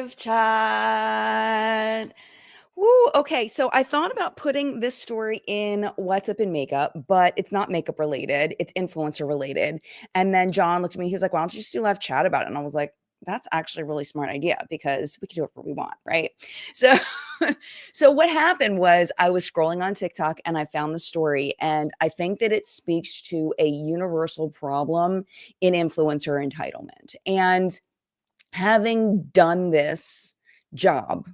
live chat. Woo, okay, so I thought about putting this story in What's Up in Makeup, but it's not makeup related, it's influencer related. And then John looked at me, he was like, why don't you just do live chat about it? And I was like, that's actually a really smart idea because we can do whatever we want, right? So so what happened was I was scrolling on TikTok and I found the story, and I think that it speaks to a universal problem in influencer entitlement. And having done this job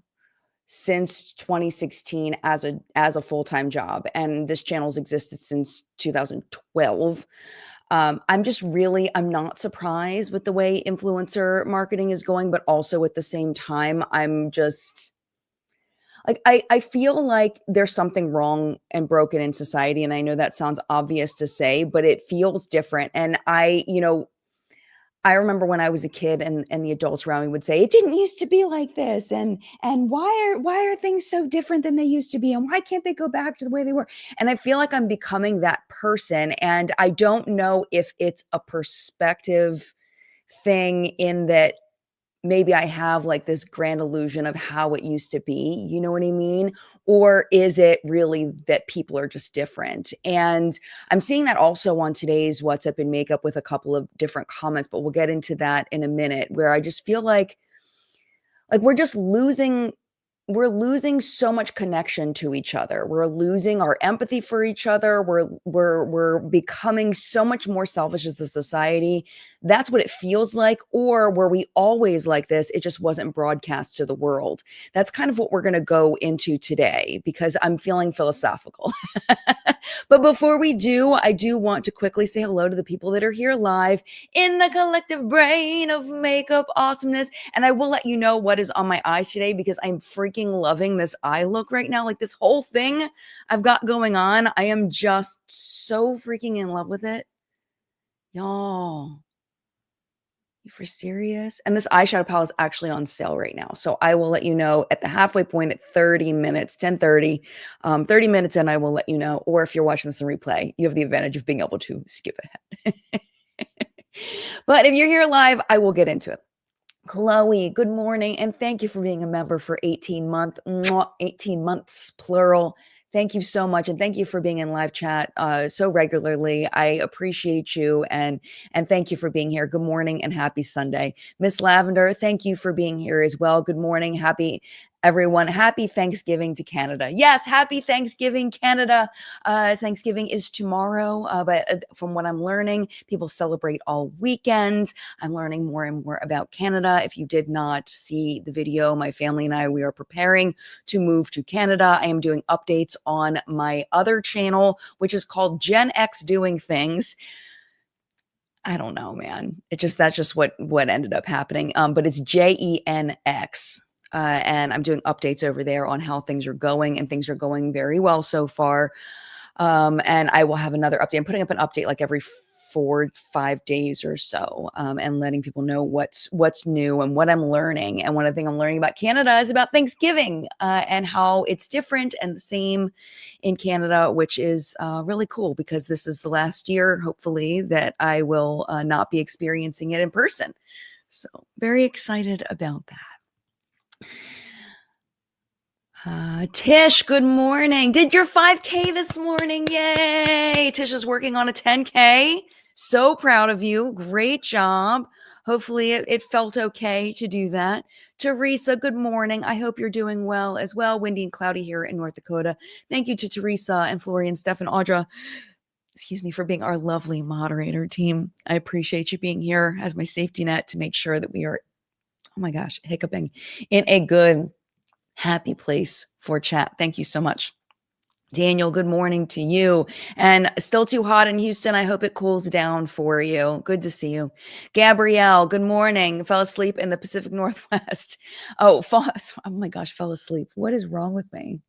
since 2016 as a full-time job, and this channel's existed since 2012, I'm not surprised with the way influencer marketing is going, but also at the same time I'm just like I feel like there's something wrong and broken in society, and I know that sounds obvious to say, but it feels different. And I remember when I was a kid and the adults around me would say, "It didn't used to be like this," and why are things so different than they used to be, and why can't they go back to the way they were? And I feel like I'm becoming that person, and I don't know if it's a perspective thing in that maybe I have like this grand illusion of how it used to be, you know what I mean? Or is it really that people are just different? And I'm seeing that also on today's What's Up in Makeup with a couple of different comments, but we'll get into that in a minute, where I just feel like we're losing so much connection to each other. We're losing our empathy for each other. We're becoming so much more selfish as a society. That's what it feels like. Or were we always like this? It just wasn't broadcast to the world. That's kind of what we're going to go into today because I'm feeling philosophical. But before we do, I do want to quickly say hello to the people that are here live in the collective brain of makeup awesomeness. And I will let you know what is on my eyes today because I'm freaking loving this eye look right now. Like this whole thing I've got going on, I am just so freaking in love with it. Y'all, you for serious? And this eyeshadow palette is actually on sale right now. So I will let you know at the halfway point at 30 minutes, 10:30, 30 minutes in, I will let you know. Or if you're watching this in replay, you have the advantage of being able to skip ahead. But if you're here live, I will get into it. Chloe, good morning, and thank you for being a member for 18 months plural. Thank you so much, and thank you for being in live chat so regularly. I appreciate you, and thank you for being here. Good morning and happy Sunday. Miss Lavender, thank you for being here as well. Good morning, happy everyone. Happy Thanksgiving to Canada. Yes, happy Thanksgiving, Canada. Thanksgiving is tomorrow, but from what I'm learning, people celebrate all weekend. I'm learning more and more about Canada. If you did not see the video, my family and I, we are preparing to move to Canada. I am doing updates on my other channel, which is called Gen X Doing Things. I don't know, man. That's just what ended up happening. But it's JENX. And I'm doing updates over there on how things are going, and things are going very well so far. And I will have another update. I'm putting up an update like every 4-5 days or so, and letting people know what's new and what I'm learning. And one thing I'm learning about Canada is about Thanksgiving and how it's different and the same in Canada, which is really cool because this is the last year, hopefully, that I will not be experiencing it in person. So very excited about that. Tish, good morning. Did your 5K this morning. Yay. Tish is working on a 10K. So proud of you. Great job. Hopefully it felt okay to do that. Teresa, good morning. I hope you're doing well as well. Windy and cloudy here in North Dakota. Thank you to Teresa and Florian, Steph, and Audra. Excuse me, for being our lovely moderator team. I appreciate you being here as my safety net to make sure that we are, oh my gosh, hiccuping, in a good, happy place for chat. Thank you so much. Daniel, good morning to you. And still too hot in Houston. I hope it cools down for you. Good to see you. Gabrielle, good morning. Fell asleep in the Pacific Northwest. Oh my gosh, fell asleep. What is wrong with me?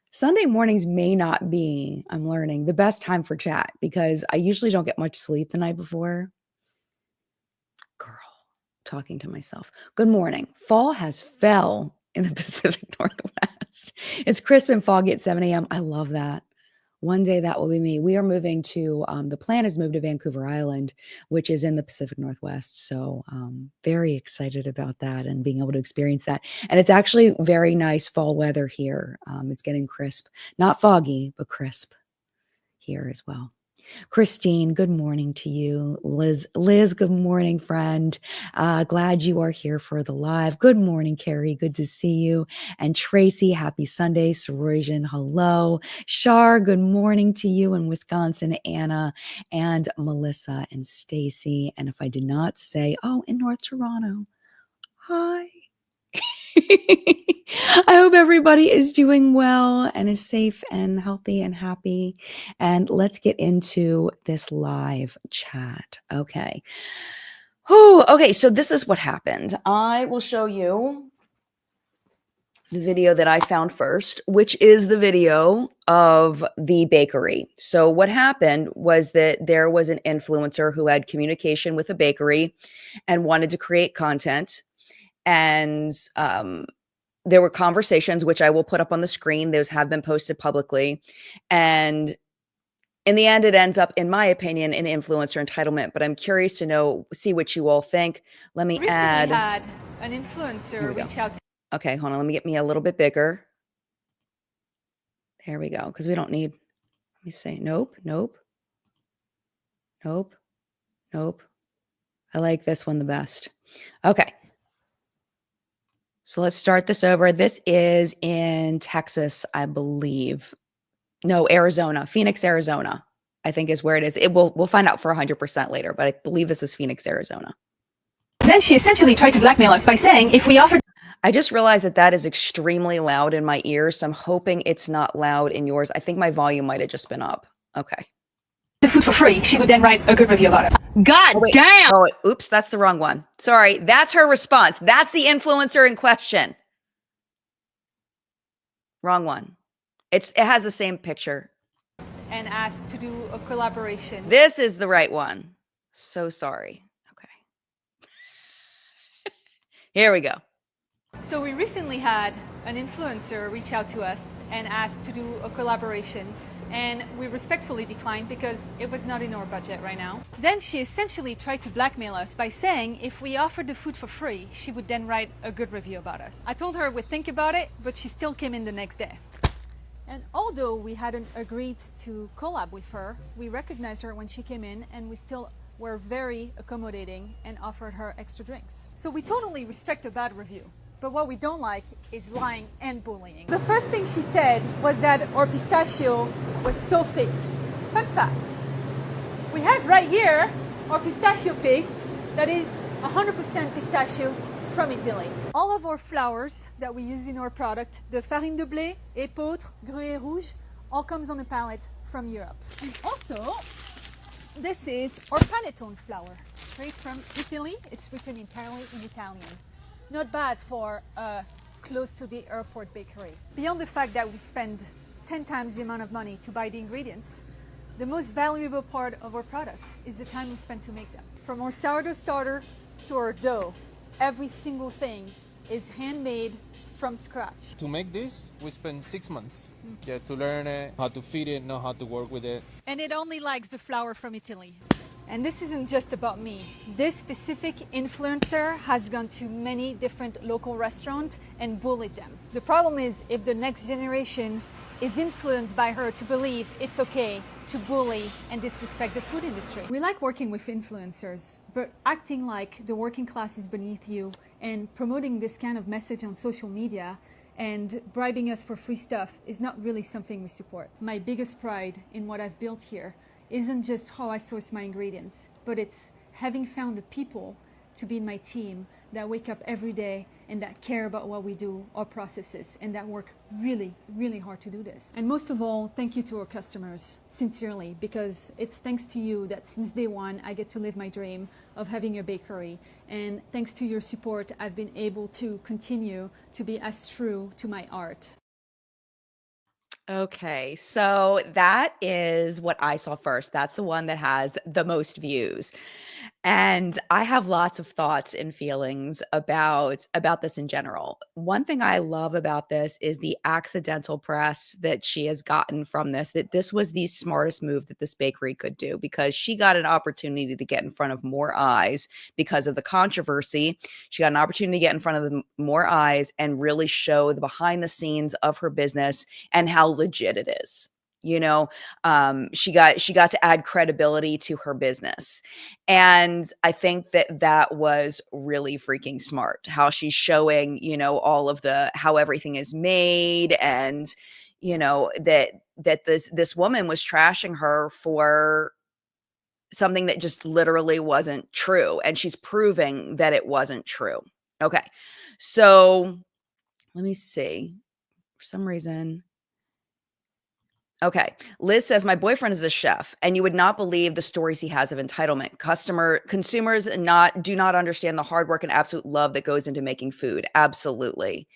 Sunday mornings may not be, I'm learning, the best time for chat because I usually don't get much sleep the night before. Girl, talking to myself. Good morning. Fall has fell in the Pacific Northwest. It's crisp and foggy at 7 a.m. I love that. One day that will be me. We are moving to, the plan is move to Vancouver Island, which is in the Pacific Northwest. So, very excited about that and being able to experience that. And it's actually very nice fall weather here. It's getting crisp, not foggy, but crisp here as well. Christine, good morning to you. Liz, good morning, friend. Glad you are here for the live. Good morning, Carrie. Good to see you. And Tracy, happy Sunday. Sorojan, hello. Shar, good morning to you in Wisconsin. Anna and Melissa and Stacy. And if I did not say, in North Toronto, hi. I hope everybody is doing well and is safe and healthy and happy. And let's get into this live chat. Okay. Okay. So this is what happened. I will show you the video that I found first, which is the video of the bakery. So what happened was that there was an influencer who had communication with a bakery and wanted to create content. And there were conversations, which I will put up on the screen. Those have been posted publicly. And in the end, it ends up, in my opinion, in influencer entitlement. But I'm curious to see what you all think. Let me add. Recently had an influencer reach out. Okay, hold on. Let me get me a little bit bigger. There we go. Because we don't need, let me say, nope. I like this one the best. Okay. So let's start this over. This is in Texas, I believe. No, Arizona, Phoenix, Arizona, I think is where it is. We'll find out for 100% later, but I believe this is Phoenix, Arizona. Then she essentially tried to blackmail us by saying if we offered. I just realized that is extremely loud in my ears, so I'm hoping it's not loud in yours. I think my volume might have just been up. Okay. The food for free, she would then write a good review about it. God damn! Oh, oops, that's the wrong one. Sorry, that's her response. That's the influencer in question. Wrong one. It has the same picture. And asked to do a collaboration. This is the right one. So sorry. Okay. Here we go. So we recently had an influencer reach out to us and asked to do a collaboration. And we respectfully declined because it was not in our budget right now. Then she essentially tried to blackmail us by saying if we offered the food for free, she would then write a good review about us. I told her we'd think about it, but she still came in the next day. And although we hadn't agreed to collab with her, we recognized her when she came in and we still were very accommodating and offered her extra drinks. So we totally respect a bad review. But what we don't like is lying and bullying. The first thing she said was that our pistachio was so faked. Fun fact, we have right here our pistachio paste that is 100% pistachios from Italy. All of our flours that we use in our product, the farine de blé, épeautre, gruyère rouge, all comes on a pallet from Europe. And also, this is our panettone flour, straight from Italy. It's written entirely in Italian. Not bad for close to the airport bakery. Beyond the fact that we spend 10 times the amount of money to buy the ingredients, the most valuable part of our product is the time we spend to make them. From our sourdough starter to our dough, every single thing is handmade from scratch. To make this, we spent 6 months. To learn it, how to feed it, know how to work with it. And it only likes the flour from Italy. And this isn't just about me. This specific influencer has gone to many different local restaurants and bullied them. The problem is if the next generation is influenced by her to believe it's okay to bully and disrespect the food industry. We like working with influencers, but acting like the working class is beneath you and promoting this kind of message on social media and bribing us for free stuff is not really something we support. My biggest pride in what I've built here isn't just how I source my ingredients, but it's having found the people to be in my team that wake up every day and that care about what we do, our processes, and that work really, really hard to do this. And most of all, thank you to our customers, sincerely, because it's thanks to you that since day one, I get to live my dream of having a bakery. And thanks to your support, I've been able to continue to be as true to my art. Okay, so that is what I saw first. That's the one that has the most views. And I have lots of thoughts and feelings about this in general. One thing I love about this is the accidental press that she has gotten from this, that this was the smartest move that this bakery could do, because she got an opportunity to get in front of more eyes because of the controversy. She got an opportunity to get in front of more eyes and really show the behind the scenes of her business and how legit it is. You know, she got to add credibility to her business. And I think that that was really freaking smart, how she's showing, you know, all of the how everything is made, and, you know, that this woman was trashing her for something that just literally wasn't true, and she's proving that it wasn't true. Okay. So, let me see. For some reason, okay. Liz says, my boyfriend is a chef, and you would not believe the stories he has of entitlement. Consumers do not understand the hard work and absolute love that goes into making food. Absolutely.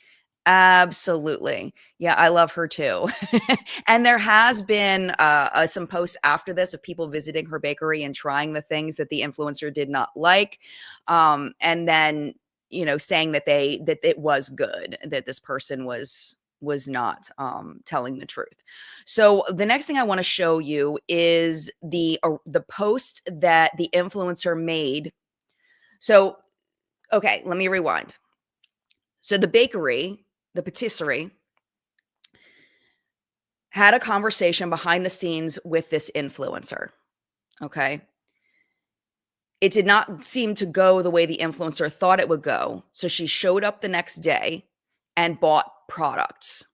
Absolutely. Yeah, I love her too. And there has been some posts after this of people visiting her bakery and trying the things that the influencer did not like. And then, you know, saying that that it was good, that this person was not telling the truth. So the next thing I want to show you is the post that the influencer made. So, okay, let me rewind. So the bakery, the patisserie, had a conversation behind the scenes with this influencer. Okay. It did not seem to go the way the influencer thought it would go. So she showed up the next day and bought products.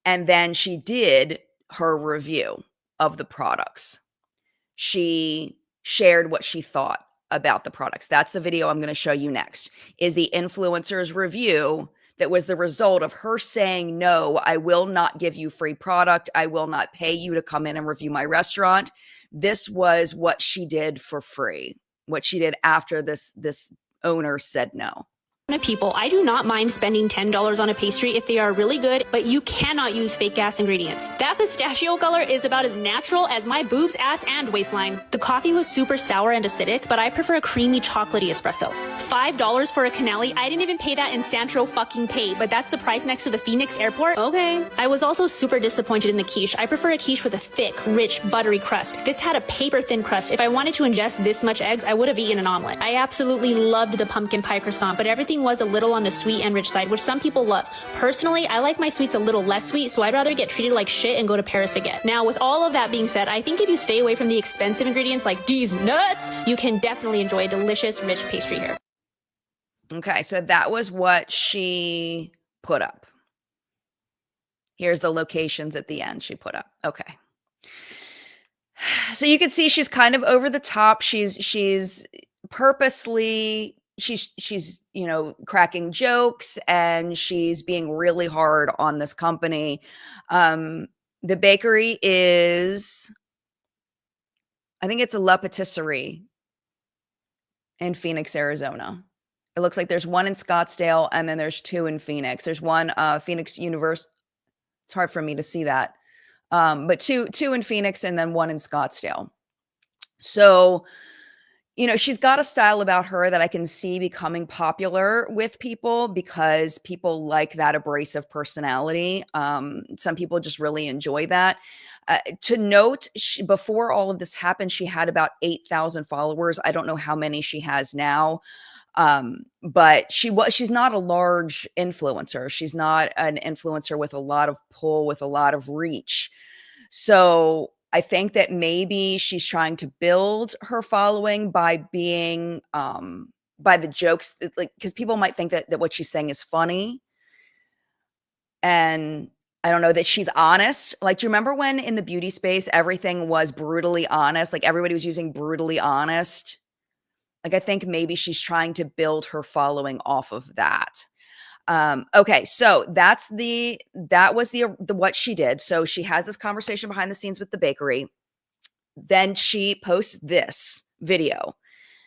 And then she did her review of the products. She shared what she thought about the products. That's the video I'm going to show you next, is the influencer's review that was the result of her saying, no, I will not give you free product. I will not pay you to come in and review my restaurant. This was what she did for free, what she did after this owner said no. People, I do not mind spending $10 on a pastry if they are really good, but you cannot use fake ass ingredients. That pistachio color is about as natural as my boobs, ass, and waistline. The coffee was super sour and acidic, but I prefer a creamy chocolatey espresso. $5 for a canali. I didn't even pay that in Santro fucking pay, but that's the price next to the Phoenix airport. Okay. I was also super disappointed in the quiche. I prefer a quiche with a thick, rich, buttery crust. This had a paper thin crust. If I wanted to ingest this much eggs, I would have eaten an omelet. I absolutely loved the pumpkin pie croissant, but everything was a little on the sweet and rich side, which some people love. Personally, I like my sweets a little less sweet, so I'd rather get treated like shit and go to Paris Baguette. Now, with all of that being said, I think if you stay away from the expensive ingredients like these nuts, you can definitely enjoy a delicious, rich pastry here. Okay, so that was what she put up. Here's the locations at the end she put up. Okay. So you can see she's kind of over the top. She's purposely, she's you know, cracking jokes, and she's being really hard on this company. The bakery is, I think it's a La Patisserie in Phoenix, Arizona. It looks like there's one in Scottsdale, and then there's two in Phoenix. There's one Phoenix Universe. It's hard for me to see that. But two in Phoenix and then one in Scottsdale. So, you know, she's got a style about her that I can see becoming popular with people, because people like that abrasive personality. Some people just really enjoy that. To note, before all of this happened, she had about 8,000 followers. I don't know how many she has now. But she's not a large influencer. She's not an influencer with a lot of pull, with a lot of reach. So I think that maybe she's trying to build her following by being, by the jokes, like, because people might think that what she's saying is funny. And I don't know, that she's honest. Like, do you remember when in the beauty space, everything was brutally honest? Like, everybody was using brutally honest. Like, I think maybe she's trying to build her following off of that. Okay, so that was the what she did. So she has this conversation behind the scenes with the bakery. Then she posts this video.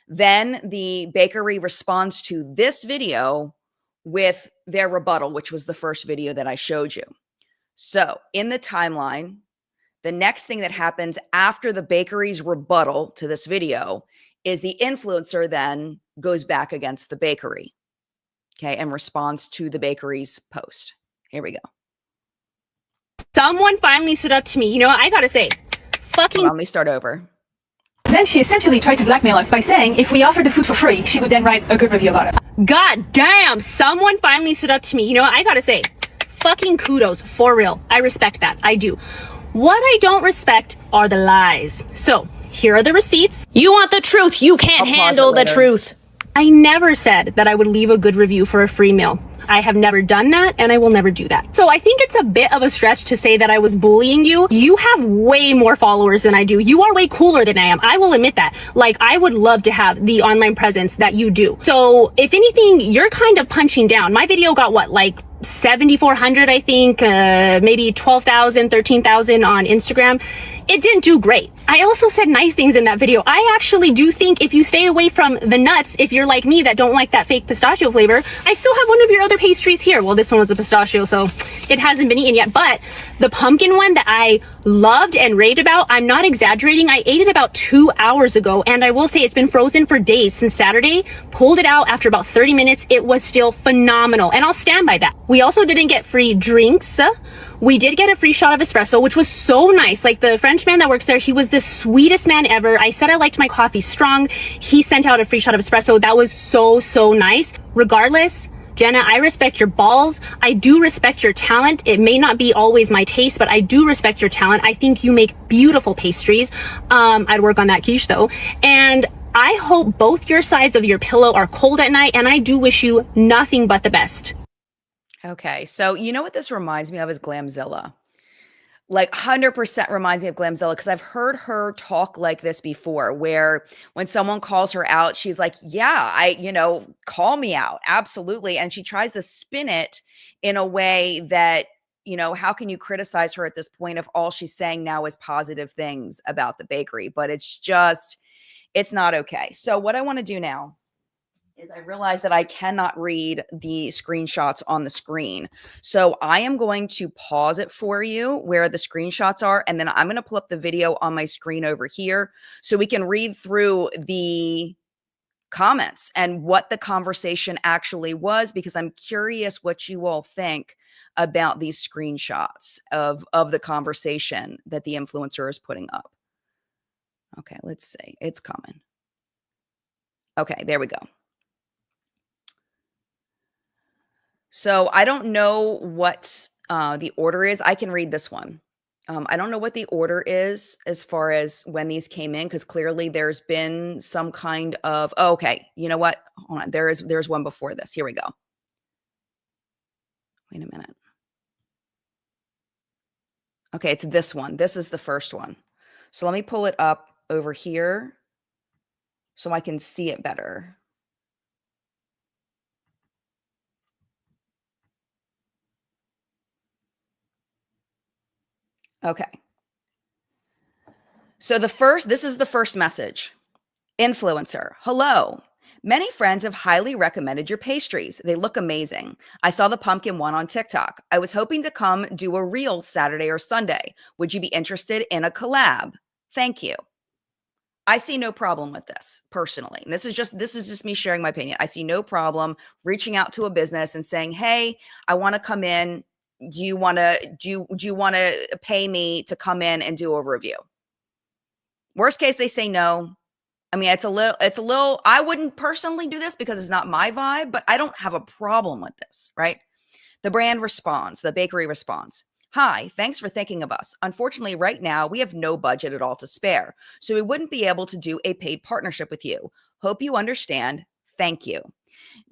Then the bakery responds to this video with their rebuttal, which was the first video that I showed you. So in the timeline, the next thing that happens after the bakery's rebuttal to this video is the influencer then goes back against the bakery, okay, and responds to the bakery's post. Here we go. Someone finally stood up to me. You know what? I gotta say, fucking. Let me start over. Then she essentially tried to blackmail us by saying if we offered the food for free, she would then write a good review about it. God damn, someone finally stood up to me. You know what? I gotta say, fucking kudos, for real. I respect that. I do. What I don't respect are the lies. So, here are the receipts. You want the truth. You can't handle the truth. I never said that I would leave a good review for a free meal. I have never done that, and I will never do that. So I think it's a bit of a stretch to say that I was bullying you. You have way more followers than I do. You are way cooler than I am. I will admit that. Like, I would love to have the online presence that you do. So if anything, you're kind of punching down. My video got what, like 7,400, I think, maybe 12,000, 13,000 on Instagram. It didn't do great. I also said nice things in that video. I actually do think if you stay away from the nuts, if you're like me that don't like that fake pistachio flavor, I still have one of your other pastries here. Well, this one was a pistachio, so it hasn't been eaten yet. But the pumpkin one that I loved and raved about, I'm not exaggerating. I ate it about 2 hours ago, and I will say it's been frozen for days since Saturday. Pulled it out after about 30 minutes. It was still phenomenal, and I'll stand by that. We also didn't get free drinks. We did get a free shot of espresso, which was so nice. Like, the French man that works there, he was the sweetest man ever. I said I liked my coffee strong. He sent out a free shot of espresso. That was so, so nice. Regardless, Jenna, I respect your balls. I do respect your talent. It may not be always my taste, but I do respect your talent. I think you make beautiful pastries. I'd work on that quiche though. And I hope both your sides of your pillow are cold at night, and I do wish you nothing but the best. Okay, so you know what this reminds me of is Glamzilla. Like 100% reminds me of Glamzilla because I've heard her talk like this before, where when someone calls her out, she's like, yeah, call me out. Absolutely. And she tries to spin it in a way that, how can you criticize her at this point if all she's saying now is positive things about the bakery? But it's not okay. So what I want to do now is I realize that I cannot read the screenshots on the screen. So I am going to pause it for you where the screenshots are, and then I'm going to pull up the video on my screen over here so we can read through the comments and what the conversation actually was, because I'm curious what you all think about these screenshots of the conversation that the influencer is putting up. Okay, let's see. It's coming. Okay, there we go. So I don't know what the order is. I can read this one. I don't know what the order is as far as when these came in, because clearly there's been some kind of, oh, okay, you know what? Hold on. There's one before this. Here we go. Wait a minute. Okay, it's this one. This is the first one. So let me pull it up over here so I can see it better. Okay. So this is the first message. Influencer, hello. Many friends have highly recommended your pastries. They look amazing. I saw the pumpkin one on TikTok. I was hoping to come do a reel Saturday or Sunday. Would you be interested in a collab? Thank you. I see no problem with this personally. And this is just me sharing my opinion. I see no problem reaching out to a business and saying, "Hey, I want to come in. Do you want to pay me to come in and do a review?" Worst case, they say no. I mean, it's a little, I wouldn't personally do this because it's not my vibe, but I don't have a problem with this, right? The brand responds, the bakery responds. Hi, thanks for thinking of us. Unfortunately, right now, we have no budget at all to spare, so we wouldn't be able to do a paid partnership with you. Hope you understand. Thank you.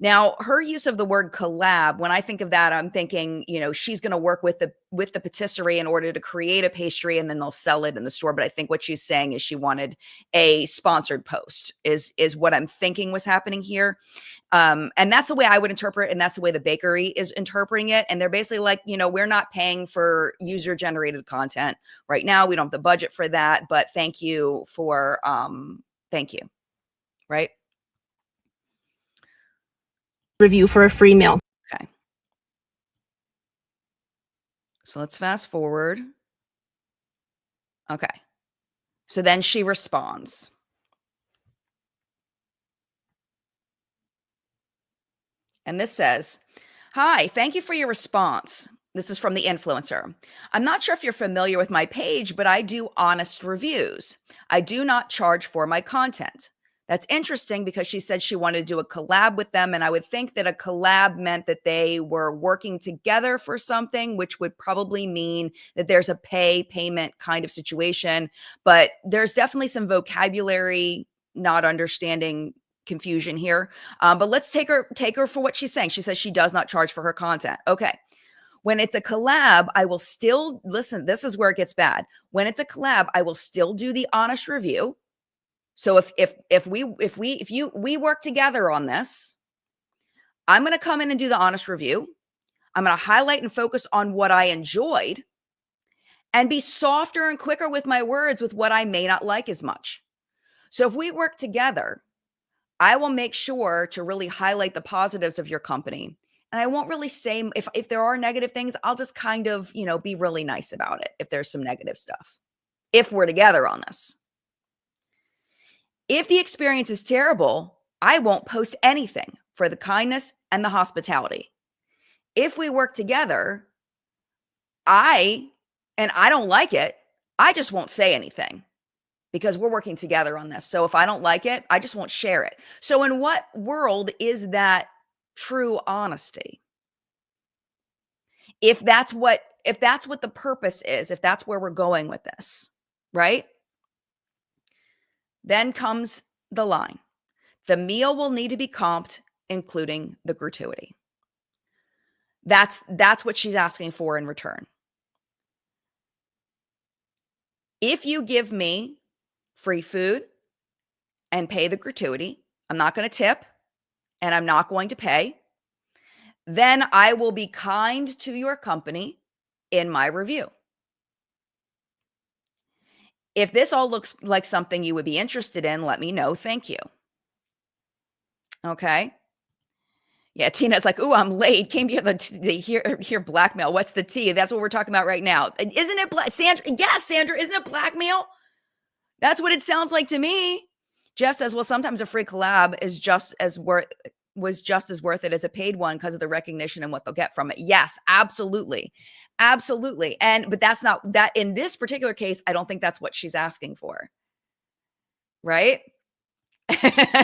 Now, her use of the word collab, when I think of that, I'm thinking, she's going to work with the patisserie in order to create a pastry and then they'll sell it in the store. But I think what she's saying is she wanted a sponsored post is what I'm thinking was happening here. And that's the way I would interpret it. And that's the way the bakery is interpreting it. And they're basically like, we're not paying for user generated content right now. We don't have the budget for that, but thank you for, thank you. Right. Review for a free meal. Okay. So let's fast forward. Okay. So then she responds. And this says, "Hi, thank you for your response." This is from the influencer. "I'm not sure if you're familiar with my page, but I do honest reviews. I do not charge for my content." That's interesting because she said she wanted to do a collab with them. And I would think that a collab meant that they were working together for something, which would probably mean that there's a payment kind of situation. But there's definitely some vocabulary not understanding confusion here. But let's take her for what she's saying. She says she does not charge for her content. Okay. When it's a collab, I will still listen. This is where it gets bad. When it's a collab, I will still do the honest review. So if we work together on this, I'm going to come in and do the honest review. I'm going to highlight and focus on what I enjoyed and be softer and quicker with my words with what I may not like as much. So if we work together, I will make sure to really highlight the positives of your company. And I won't really say if there are negative things, I'll just kind of, be really nice about it if there's some negative stuff. If we're together on this. If the experience is terrible, I won't post anything for the kindness and the hospitality. If we work together, I don't like it, I just won't say anything because we're working together on this. So if I don't like it, I just won't share it. So in what world is that true honesty? If that's what the purpose is, if that's where we're going with this, right? Then comes the line. The meal will need to be comped, including the gratuity. That's what she's asking for in return. If you give me free food and pay the gratuity, I'm not going to tip and I'm not going to pay, then I will be kind to your company in my review. If this all looks like something you would be interested in, let me know. Thank you. Okay. Yeah, Tina's like, "Ooh, I'm late. Came to hear blackmail. What's the tea?" That's what we're talking about right now. Isn't it Sandra? Yes, Sandra, isn't it blackmail? That's what it sounds like to me. Jeff says, "Well, sometimes a free collab is just as worth it as a paid one because of the recognition and what they'll get from it." Yes, absolutely. Absolutely. But that's not that in this particular case, I don't think that's what she's asking for. Right?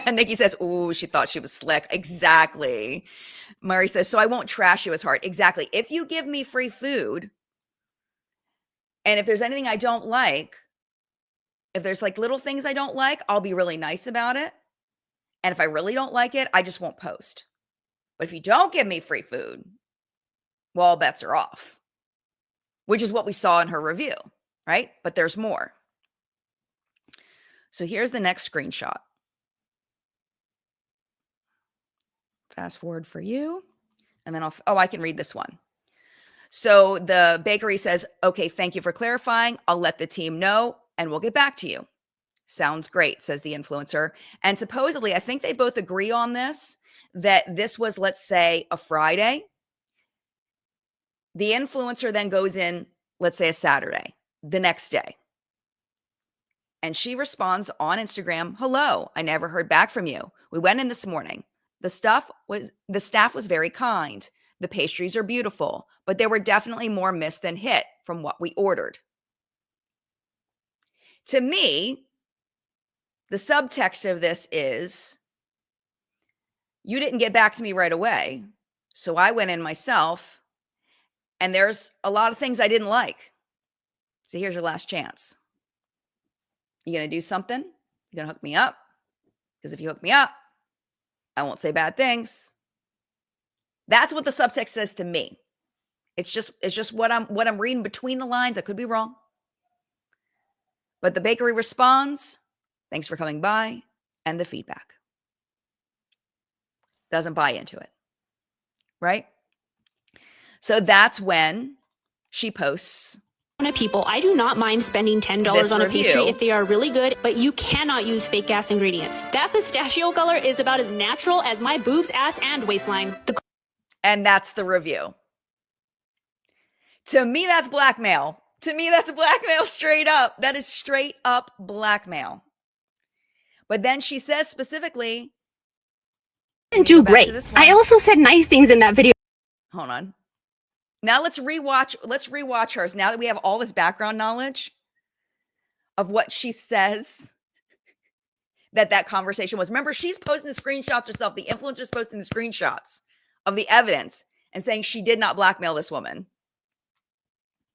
Nikki says, "Ooh, she thought she was slick." Exactly. Murray says, "So I won't trash you as hard." Exactly. If you give me free food, and if there's anything I don't like, if there's like little things I don't like, I'll be really nice about it. And if I really don't like it, I just won't post. But if you don't give me free food, well, all bets are off, which is what we saw in her review, right? But there's more. So here's the next screenshot. Fast forward for you. And then I can read this one. So the bakery says, "Okay, thank you for clarifying. I'll let the team know and we'll get back to you." Sounds great, says the influencer. And supposedly, I think they both agree on this, that this was, let's say, a Friday. The influencer then goes in, let's say a Saturday, the next day. And she responds on Instagram, "Hello, I never heard back from you. We went in this morning. The staff was very kind. The pastries are beautiful, but there were definitely more missed than hit from what we ordered." To me, the subtext of this is, you didn't get back to me right away. So I went in myself, and there's a lot of things I didn't like. So here's your last chance. You going to do something? You going to hook me up? Because if you hook me up, I won't say bad things. That's what the subtext says to me. It's just what I'm reading between the lines. I could be wrong. But the bakery responds, "Thanks for coming by," and the feedback. Doesn't buy into it. Right? So that's when she posts People, I do not mind spending $10 on a pastry if they are really good, but you cannot use fake gas ingredients. That pistachio color is about as natural as my boobs, ass, and waistline. And that's the review. To me, that's blackmail. To me, that's blackmail straight up. That is straight up blackmail. But then she says specifically, didn't do great. I also said nice things in that video. Hold on. Now let's rewatch hers. Now that we have all this background knowledge of what she says that conversation was. Remember, she's posting the screenshots herself. The influencer's posting the screenshots of the evidence and saying she did not blackmail this woman.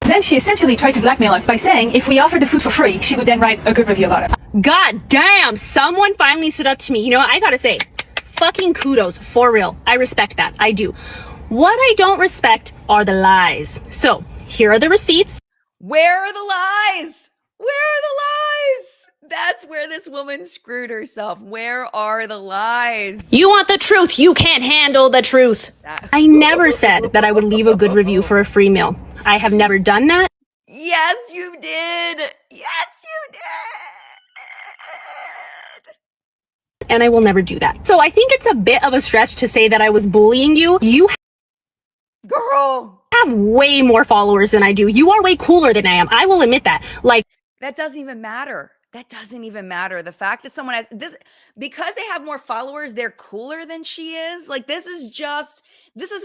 Then she essentially tried to blackmail us by saying if we offered the food for free, she would then write a good review about it. God damn, someone finally stood up to me. You know what? I gotta say, fucking kudos, for real. I respect that. I do. What I don't respect are the lies. So, here are the receipts. Where are the lies? Where are the lies? That's where this woman screwed herself. Where are the lies? You want the truth. You can't handle the truth. I never said that I would leave a good review for a free meal. I have never done that. Yes, you did. Yes, you did. And I will never do that. So I think it's a bit of a stretch to say that I was bullying you. You Girl, have way more followers than I do. You are way cooler than I am. I will admit that. Like, that doesn't even matter. That doesn't even matter. The fact that someone has this, because they have more followers, they're cooler than she is. Like, this is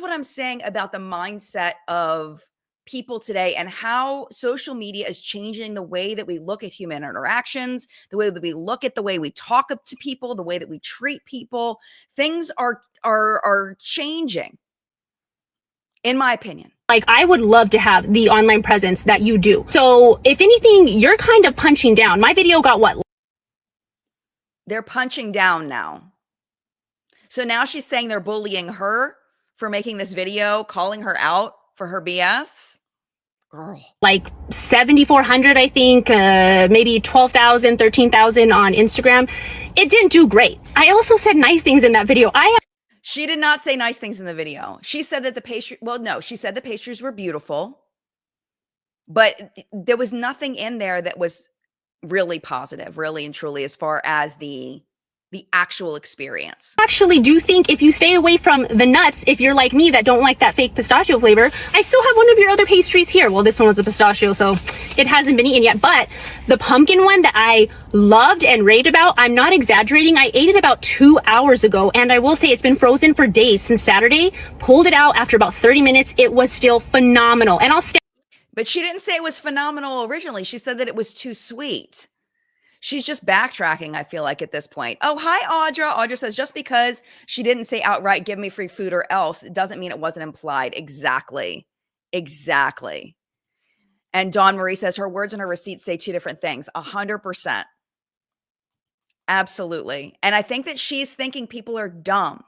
what I'm saying about the mindset of people today and how social media is changing the way that we look at human interactions, the way that we look at the way we talk up to people, the way that we treat people. Things are changing, in my opinion. Like, I would love to have the online presence that you do. So if anything, you're kind of punching down. My video got what? They're punching down now. So now she's saying they're bullying her for making this video, calling her out for her BS. Girl. Like 7,400, I think, maybe 12,000, 13,000 on Instagram. It didn't do great. I also said nice things in that video. She did not say nice things in the video. She said that she said the pastries were beautiful, but there was nothing in there that was really positive, really and truly, as far as the actual experience. I actually do think if you stay away from the nuts, if you're like me that don't like that fake pistachio flavor, I still have one of your other pastries here. Well, this one was a pistachio, so it hasn't been eaten yet, but the pumpkin one that I loved and raved about, I'm not exaggerating. I ate it about 2 hours ago, and I will say it's been frozen for days since Saturday. Pulled it out after about 30 minutes. It was still phenomenal. And But she didn't say it was phenomenal originally. She said that it was too sweet. She's just backtracking, I feel like, at this point. Oh, hi, Audra. Audra says, just because she didn't say outright, give me free food or else, it doesn't mean it wasn't implied. Exactly. Exactly. And Dawn Marie says, her words and her receipts say two different things. 100%. Absolutely. And I think that she's thinking people are dumb,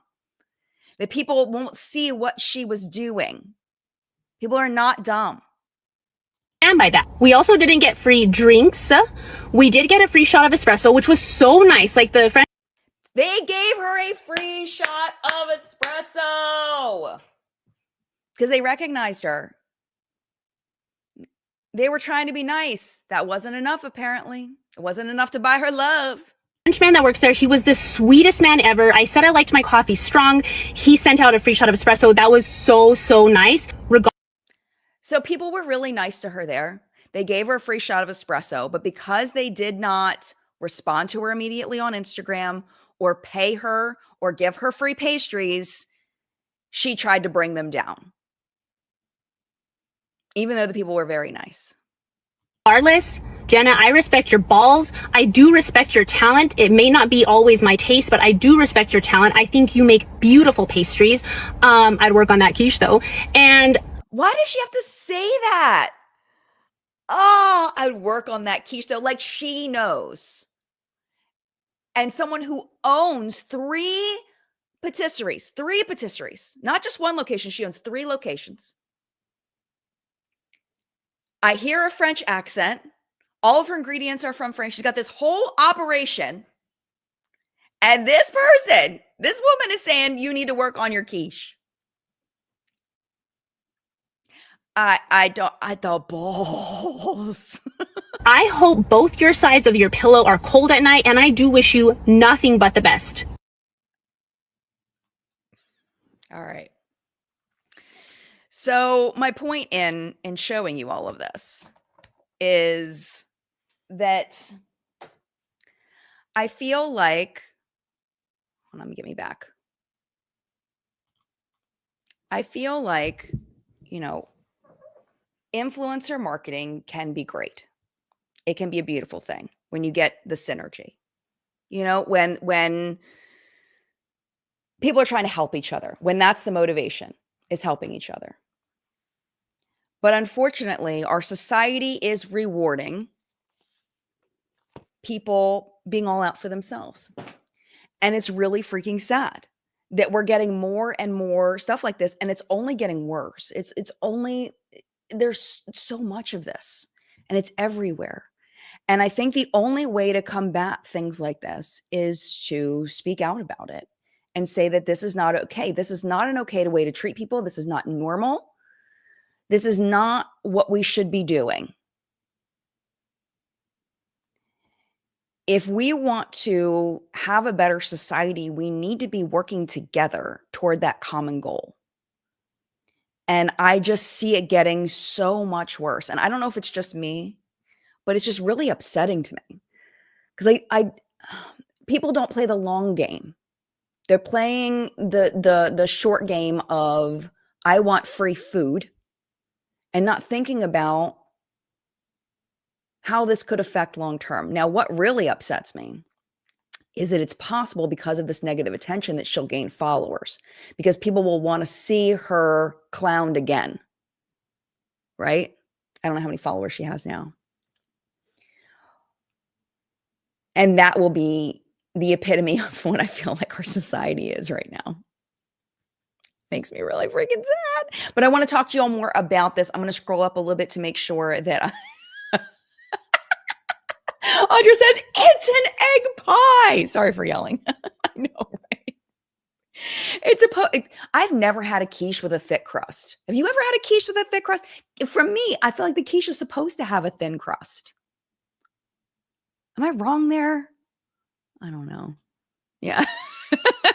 that people won't see what she was doing. People are not dumb. And by that, we also didn't get free drinks. We did get a free shot of espresso, which was so nice. Like the friend, they gave her a free shot of espresso because they recognized her. They were trying to be nice. That wasn't enough, apparently. It wasn't enough to buy her love. Frenchman that works there, he was the sweetest man ever. I said I liked my coffee strong. He sent out a free shot of espresso. That was so nice. So people were really nice to her there. They gave her a free shot of espresso, but because they did not respond to her immediately on Instagram or pay her or give her free pastries, she tried to bring them down, even though the people were very nice. Regardless, Jenna, I respect your balls. I do respect your talent. It may not be always my taste, but I do respect your talent. I think you make beautiful pastries. I'd work on that quiche though. And why does she have to say that? Oh, I would work on that quiche though. Like she knows. And someone who owns three patisseries, not just one location. She owns 3 locations. I hear a French accent. All of her ingredients are from France. She's got this whole operation. And this woman is saying you need to work on your quiche. The balls. I hope both your sides of your pillow are cold at night, and I do wish you nothing but the best. All right. So my point in showing you all of this is that I feel like, hold on, let me get me back. I feel like, you know, influencer marketing can be great. It can be a beautiful thing when you get the synergy. You know, when people are trying to help each other, when that's the motivation, is helping each other. But unfortunately, our society is rewarding people being all out for themselves. And it's really freaking sad that we're getting more and more stuff like this, and it's only getting worse. It's only there's so much of this, and it's everywhere. And I think the only way to combat things like this is to speak out about it and say that this is not okay. This is not an okay way to treat people. This is not normal. This is not what we should be doing. If we want to have a better society, we need to be working together toward that common goal. And I just see it getting so much worse. And I don't know if it's just me, but it's just really upsetting to me. Because I people don't play the long game. They're playing the short game of I want free food and not thinking about how this could affect long term. Now, what really upsets me is that it's possible because of this negative attention that she'll gain followers because people will want to see her clowned again. Right? I don't know how many followers she has now. And that will be the epitome of what I feel like our society is right now. Makes me really freaking sad. But I want to talk to you all more about this. I'm going to scroll up a little bit to make sure that Audra says, it's an egg pie. Sorry for yelling. I know, right? I've never had a quiche with a thick crust. Have you ever had a quiche with a thick crust? For me, I feel like the quiche is supposed to have a thin crust. Am I wrong there? I don't know. Yeah.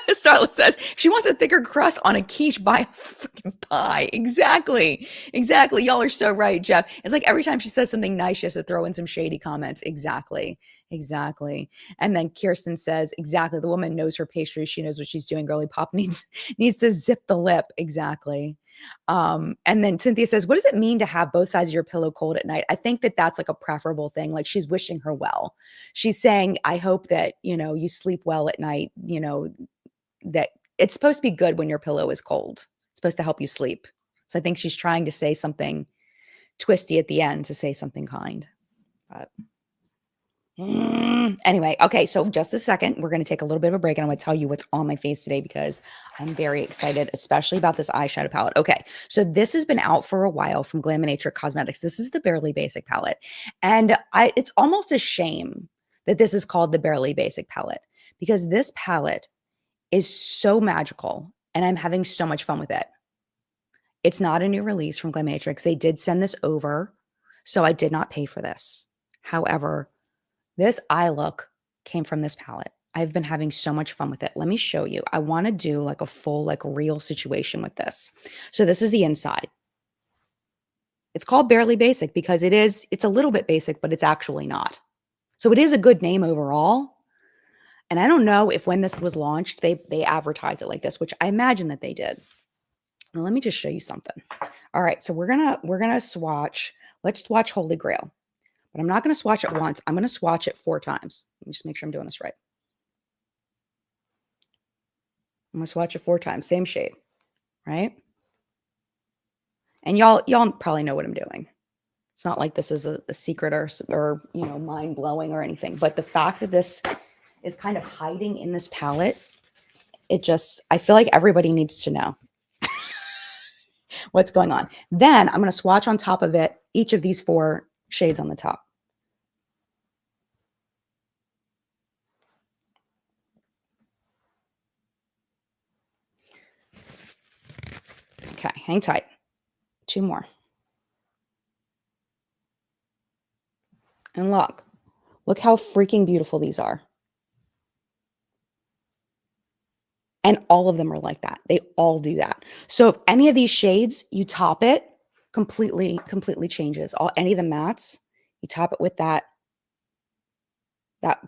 Starla says she wants a thicker crust on a quiche by a fucking pie. Exactly. Exactly. Y'all are so right, Jeff. It's like every time she says something nice, she has to throw in some shady comments. Exactly. Exactly. And then Kirsten says, exactly. The woman knows her pastry. She knows what she's doing. Girly Pop needs to zip the lip. Exactly. And then Cynthia says, what does it mean to have both sides of your pillow cold at night? I think that that's like a preferable thing. Like she's wishing her well. She's saying, I hope that, you sleep well at night, that it's supposed to be good when your pillow is cold. It's supposed to help you sleep. So I think she's trying to say something twisty at the end to say something kind. But anyway, okay, so just a second. We're going to take a little bit of a break and I'm going to tell you what's on my face today because I'm very excited, especially about this eyeshadow palette. Okay, so this has been out for a while from Glaminatrix Cosmetics. This is the Barely Basic palette. And it's almost a shame that this is called the Barely Basic palette because this palette is so magical and I'm having so much fun with it. It's not a new release from Glaminatrix. They did send this over, so I did not pay for this. However, this eye look came from this palette. I've been having so much fun with it. Let me show you. I want to do like a full, like real situation with this. So this is the inside. It's called Barely Basic because it's a little bit basic, but it's actually not. So it is a good name overall. And I don't know if when this was launched, they advertised it like this, which I imagine that they did. Now, let me just show you something. All right, so we're gonna swatch. Let's swatch Holy Grail. But I'm not gonna swatch it once. I'm gonna swatch it 4 times. Let me just make sure I'm doing this right. I'm gonna swatch it 4 times, same shade, right? And y'all probably know what I'm doing. It's not like this is a secret or mind blowing or anything. But the fact that this is kind of hiding in this palette, I feel like everybody needs to know what's going on. Then I'm going to swatch on top of it, each of these 4 shades on the top. Okay, hang tight. 2 more. And look how freaking beautiful these are. And all of them are like that. They all do that. So if any of these shades, you top it, completely changes. Any of the mattes, you top it with that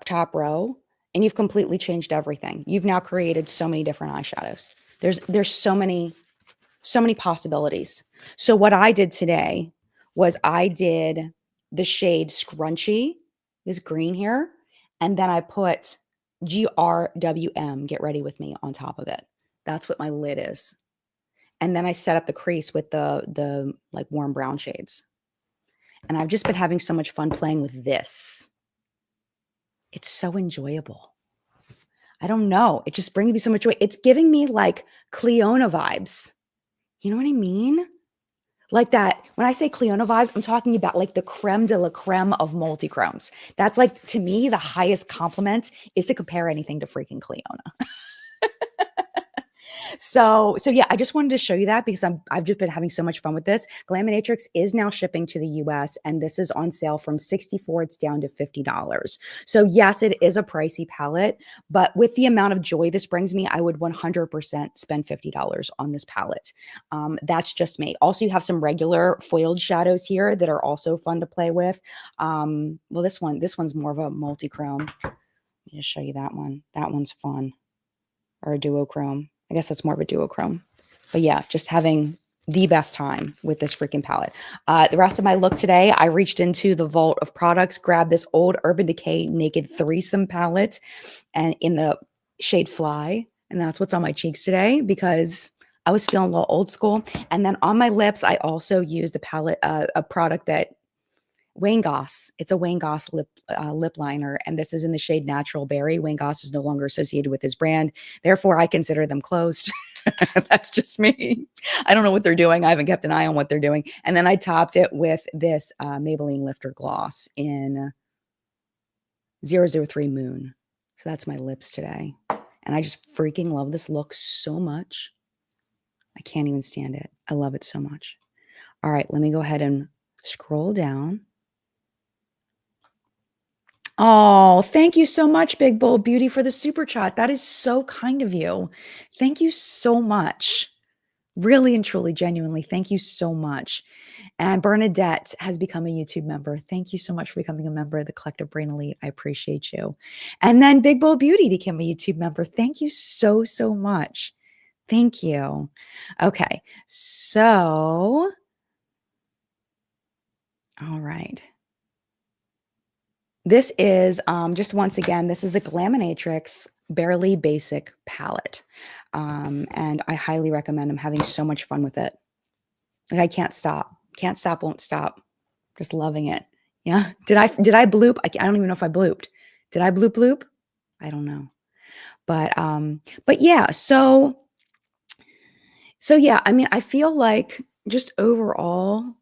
top row, and you've completely changed everything. You've now created so many different eyeshadows. There's so many So many possibilities. So what I did today was I did the shade Scrunchy, this green here, and then I put GRWM, Get Ready With Me, on top of it. That's what my lid is. And then I set up the crease with the like warm brown shades. And I've just been having so much fun playing with this. It's so enjoyable. I don't know. It just brings me so much joy. It's giving me like Cleona vibes. You know what I mean? Like that. When I say Cleona vibes, I'm talking about like the creme de la creme of multi-chromes. That's like, to me, the highest compliment is to compare anything to freaking Cleona. So yeah, I just wanted to show you that because I've just been having so much fun with this. Glaminatrix is now shipping to the US, and this is on sale from $64. It's down to $50. So yes, it is a pricey palette, but with the amount of joy this brings me, I would 100% spend $50 on this palette. That's just me. Also, you have some regular foiled shadows here that are also fun to play with. Well, this one's more of a multi-chrome. Let me just show you that one. That one's fun. Or a duochrome. I guess that's more of a duochrome. But yeah, just having the best time with this freaking palette. The rest of my look today, I reached into the vault of products, grabbed this old Urban Decay Naked Threesome palette and in the shade Fly. And that's what's on my cheeks today because I was feeling a little old school. And then on my lips, I also used a palette, a product that Wayne Goss. It's a Wayne Goss lip liner, and this is in the shade Natural Berry. Wayne Goss is no longer associated with his brand. Therefore, I consider them closed. That's just me. I don't know what they're doing. I haven't kept an eye on what they're doing. And then I topped it with this Maybelline Lifter Gloss in 003 Moon. So that's my lips today. And I just freaking love this look so much. I can't even stand it. I love it so much. All right, let me go ahead and scroll down. Oh, thank you so much, Big Bull Beauty, for the super chat. That is so kind of you. Thank you so much. Really and truly, genuinely, thank you so much. And Bernadette has become a YouTube member. Thank you so much for becoming a member of the Collective Brain Elite. I appreciate you. And then Big Bull Beauty became a YouTube member. Thank you so, so much. Thank you. Okay, so, all right. This is, just once again, this is the Glaminatrix Barely Basic palette. And I highly recommend. I'm having so much fun with it. Like I can't stop. Can't stop, won't stop. Just loving it. Yeah. Did I bloop? I don't even know if I blooped. Did I bloop? I don't know. But yeah, so yeah, I mean, I feel like just overall,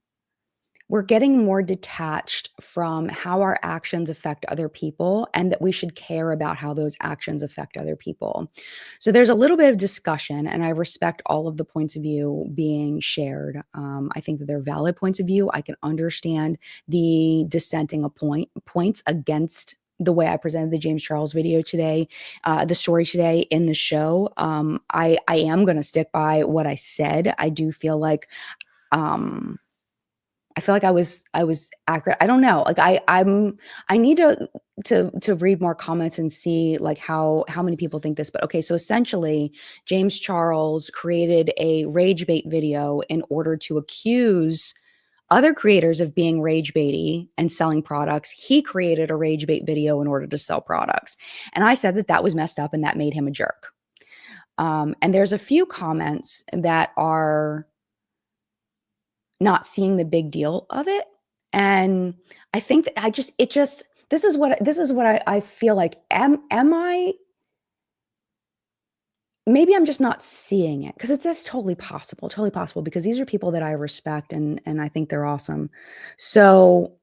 we're getting more detached from how our actions affect other people and that we should care about how those actions affect other people. So there's a little bit of discussion, and I respect all of the points of view being shared. I think that they're valid points of view. I can understand the dissenting points against the way I presented the James Charles video today, the story today in the show. I am going to stick by what I said. I do feel like, I was accurate. I don't know. Like I need to read more comments and see like how many people think this. But okay, so essentially, James Charles created a rage bait video in order to accuse other creators of being rage baity and selling products. He created a rage bait video in order to sell products, and I said that was messed up and that made him a jerk. And there's a few comments that are not seeing the big deal of it. And I think that this is what I feel like. Am I, maybe I'm just not seeing it because that's totally possible because these are people that I respect and I think they're awesome. So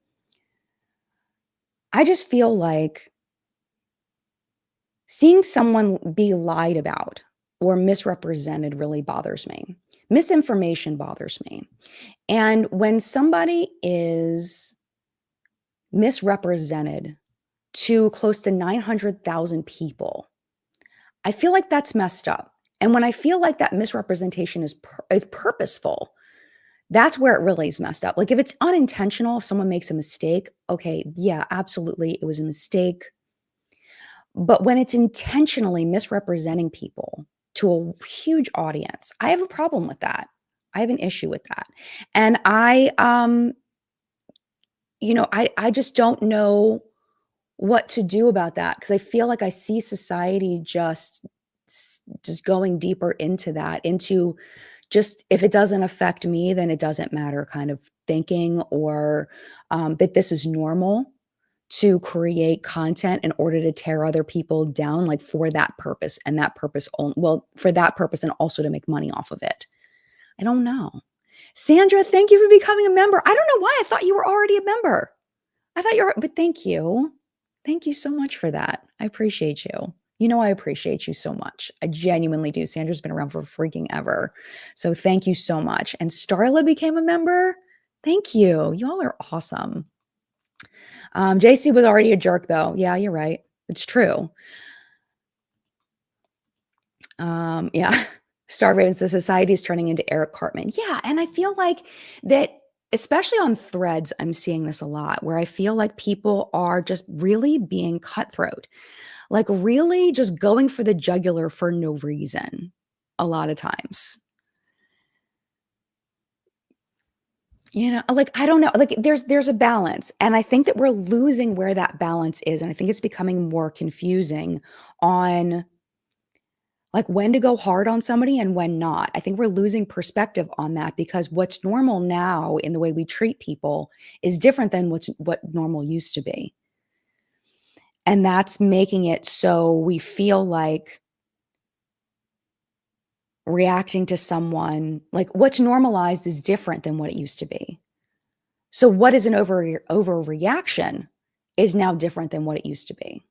I just feel like seeing someone be lied about or misrepresented really bothers me. Misinformation bothers me. And when somebody is misrepresented to close to 900,000 people, I feel like that's messed up. And when I feel like that misrepresentation is purposeful, that's where it really is messed up. Like if it's unintentional, if someone makes a mistake, okay, yeah, absolutely, it was a mistake. But when it's intentionally misrepresenting people to a huge audience, I have a problem with that. I have an issue with that. And I just don't know what to do about that, because I feel like I see society just going deeper into that, into just, if it doesn't affect me, then it doesn't matter kind of thinking, or that this is normal to create content in order to tear other people down, like for that purpose, and that purpose for that purpose, and also to make money off of it. I don't know. Sandra, thank you for becoming a member. I don't know why I thought you were already a member. I thought you were, but thank you. Thank you so much for that. I appreciate you. You know, I appreciate you so much. I genuinely do. Sandra's been around for freaking ever. So thank you so much. And Starla became a member. Thank you. Y'all are awesome. JC was already a jerk, though. Yeah, you're right. It's true. Yeah. Star Raven says society is turning into Eric Cartman. Yeah, and I feel like that, especially on Threads, I'm seeing this a lot, where I feel like people are just really being cutthroat, like really just going for the jugular for no reason a lot of times. You know, like, I don't know, like there's a balance, and I think that we're losing where that balance is, and I think it's becoming more confusing on like when to go hard on somebody and when not. I think we're losing perspective on that, because what's normal now in the way we treat people is different than what normal used to be. And that's making it so we feel like reacting to someone, like what's normalized is different than what it used to be. So what is an overreaction is now different than what it used to be.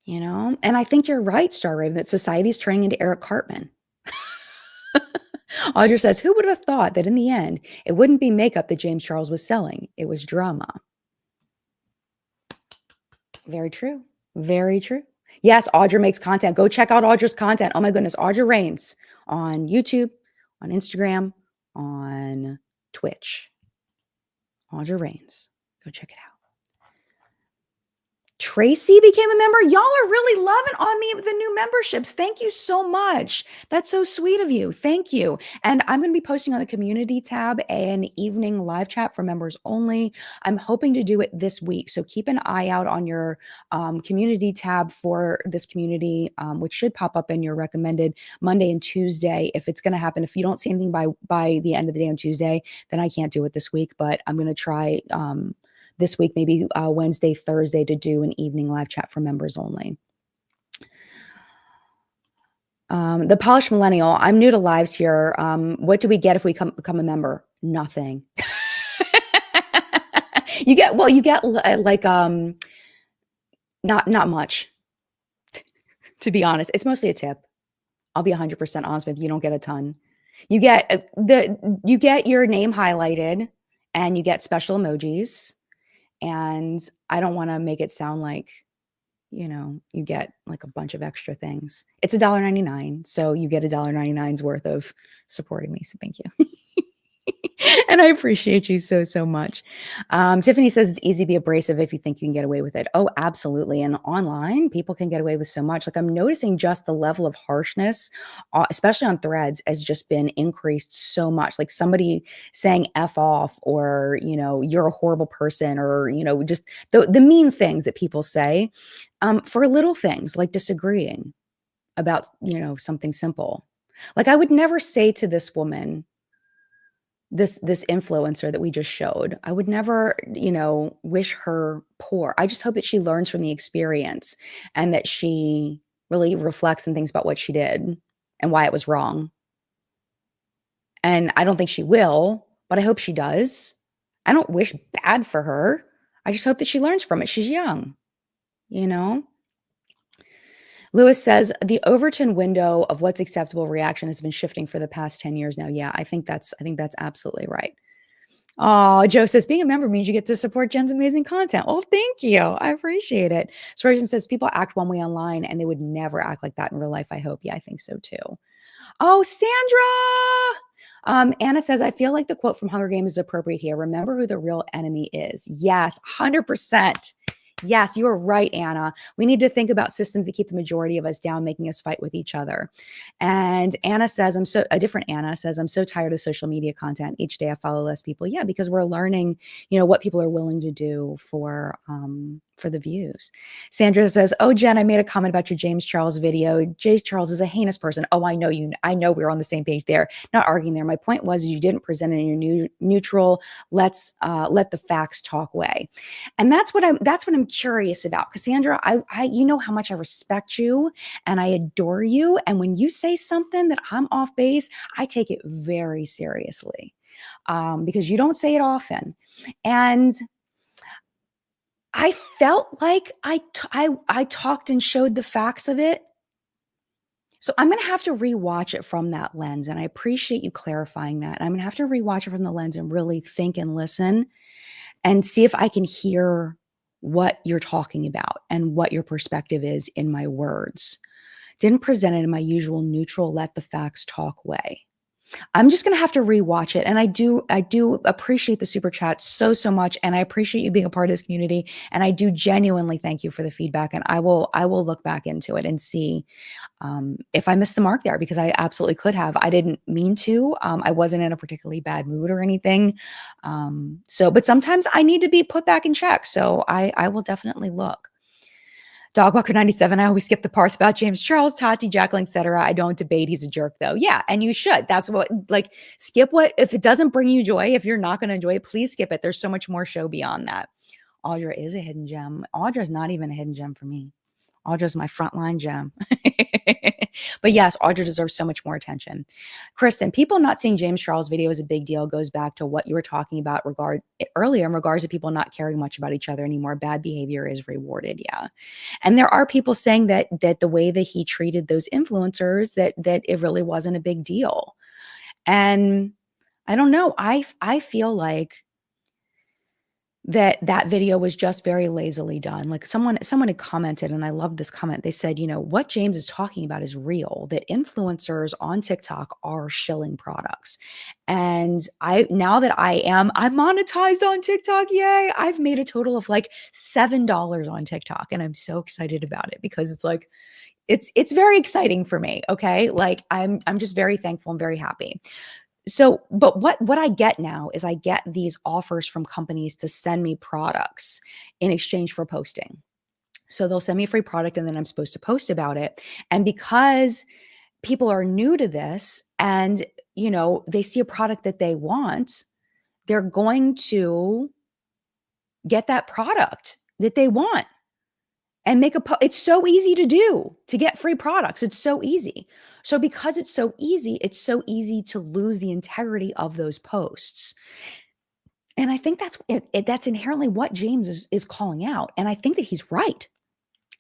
You know, and I think you're right, Star Raven, that society is turning into Eric Cartman. Audra says, who would have thought that in the end, it wouldn't be makeup that James Charles was selling? It was drama. Very true. Very true. Yes, Audra makes content. Go check out Audra's content. Oh my goodness, Audra Reigns on YouTube, on Instagram, on Twitch. Audra Reigns. Go check it out. Tracy became a member. Y'all are really loving on me with the new memberships. Thank you so much. That's so sweet of you. Thank you. And I'm going to be posting on the community tab an evening live chat for members only. I'm hoping to do it this week. So keep an eye out on your community tab for this community, which should pop up in your recommended Monday and Tuesday. If it's going to happen, if you don't see anything by the end of the day on Tuesday, then I can't do it this week, but I'm going to try this week, maybe Wednesday, Thursday, to do an evening live chat for members only. The Polished Millennial, I'm new to lives here. What do we get if we become a member? Nothing. you get like not much, to be honest. It's mostly a tip. I'll be 100% honest with you. You don't get a ton. You get you get your name highlighted, and you get special emojis. And I don't want to make it sound like, you know, you get like a bunch of extra things. It's $1.99. So you get $1.99's worth of supporting me. So thank you. And I appreciate you so much. Tiffany says it's easy to be abrasive if you think you can get away with it. Oh, absolutely. And online, people can get away with so much. Like, I'm noticing just the level of harshness, especially on Threads, has just been increased so much. Like somebody saying F off, or, you know, you're a horrible person, or, you know, just the mean things that people say for little things like disagreeing about, you know, something simple. Like, I would never say to this woman, this influencer that we just showed, I would never, you know, wish her poor. I just hope that she learns from the experience, and that she really reflects and thinks about what she did and why it was wrong. And I don't think she will, but I hope she does. I don't wish bad for her. I just hope that she learns from it. She's young, you know? Lewis says the Overton window of what's acceptable reaction has been shifting for the past 10 years now. Yeah, I think that's absolutely right. Oh, Joe says being a member means you get to support Jen's amazing content. Well, thank you. I appreciate it. Spurgeon says people act one way online and they would never act like that in real life. I hope. Yeah, I think so too. Oh, Sandra. Anna says, I feel like the quote from Hunger Games is appropriate here. Remember who the real enemy is. Yes, 100%. Yes, you are right, Anna. We need to think about systems that keep the majority of us down, making us fight with each other. And Anna says, a different Anna says, I'm so tired of social media content. Each day I follow less people. Yeah, because we're learning, what people are willing to do for the views. Sandra says, oh, Jen, I made a comment about your James Charles video. James Charles is a heinous person. Oh, I know you. I know we're on the same page there. Not arguing there. My point was you didn't present it in your neutral, let the facts talk way. And that's what I'm curious about. Cassandra, I you know how much I respect you and I adore you. And when you say something that I'm off base, I take it very seriously, because you don't say it often. And I felt like I talked and showed the facts of it. So I'm going to have to rewatch it from that lens. And I appreciate you clarifying that. I'm going to have to rewatch it from the lens and really think and listen and see if I can hear what you're talking about and what your perspective is in my words. Didn't present it in my usual neutral, let the facts talk way. I'm just going to have to rewatch it. And I do appreciate the super chat so much. And I appreciate you being a part of this community. And I do genuinely thank you for the feedback. And I will look back into it and see if I missed the mark there, because I absolutely could have. I didn't mean to. I wasn't in a particularly bad mood or anything. But sometimes I need to be put back in check. So I will definitely look. Dogwalker 97, I always skip the parts about James Charles, Tati, Jacqueline, etc. I don't debate. He's a jerk, though. Yeah, and you should. That's what, skip what, if it doesn't bring you joy, if you're not going to enjoy it, please skip it. There's so much more show beyond that. Audra is a hidden gem. Audra's not even a hidden gem for me. Audra's my frontline gem. But yes, Audra deserves so much more attention. Kristen, people not seeing James Charles' video is a big deal. Goes back to what you were talking about earlier in regards to people not caring much about each other anymore. Bad behavior is rewarded. Yeah. And there are people saying that the way that he treated those influencers, that it really wasn't a big deal. And I don't know. I feel like that video was just very lazily done. Like someone had commented, and I love this comment. They said, what James is talking about is real, that influencers on TikTok are shilling products. And now that I'm monetized on TikTok, yay, I've made a total of like $7 on TikTok. And I'm so excited about it because it's like, it's very exciting for me. Okay. Like I'm just very thankful and very happy. So, but what I get now is I get these offers from companies to send me products in exchange for posting. So they'll send me a free product and then I'm supposed to post about it. And because people are new to this and, they see a product that they want, they're going to get that product that they want and make it's so easy to do, to get free products. It's so easy. So because it's so easy to lose the integrity of those posts. And I think that's inherently what James is calling out. And I think that he's right.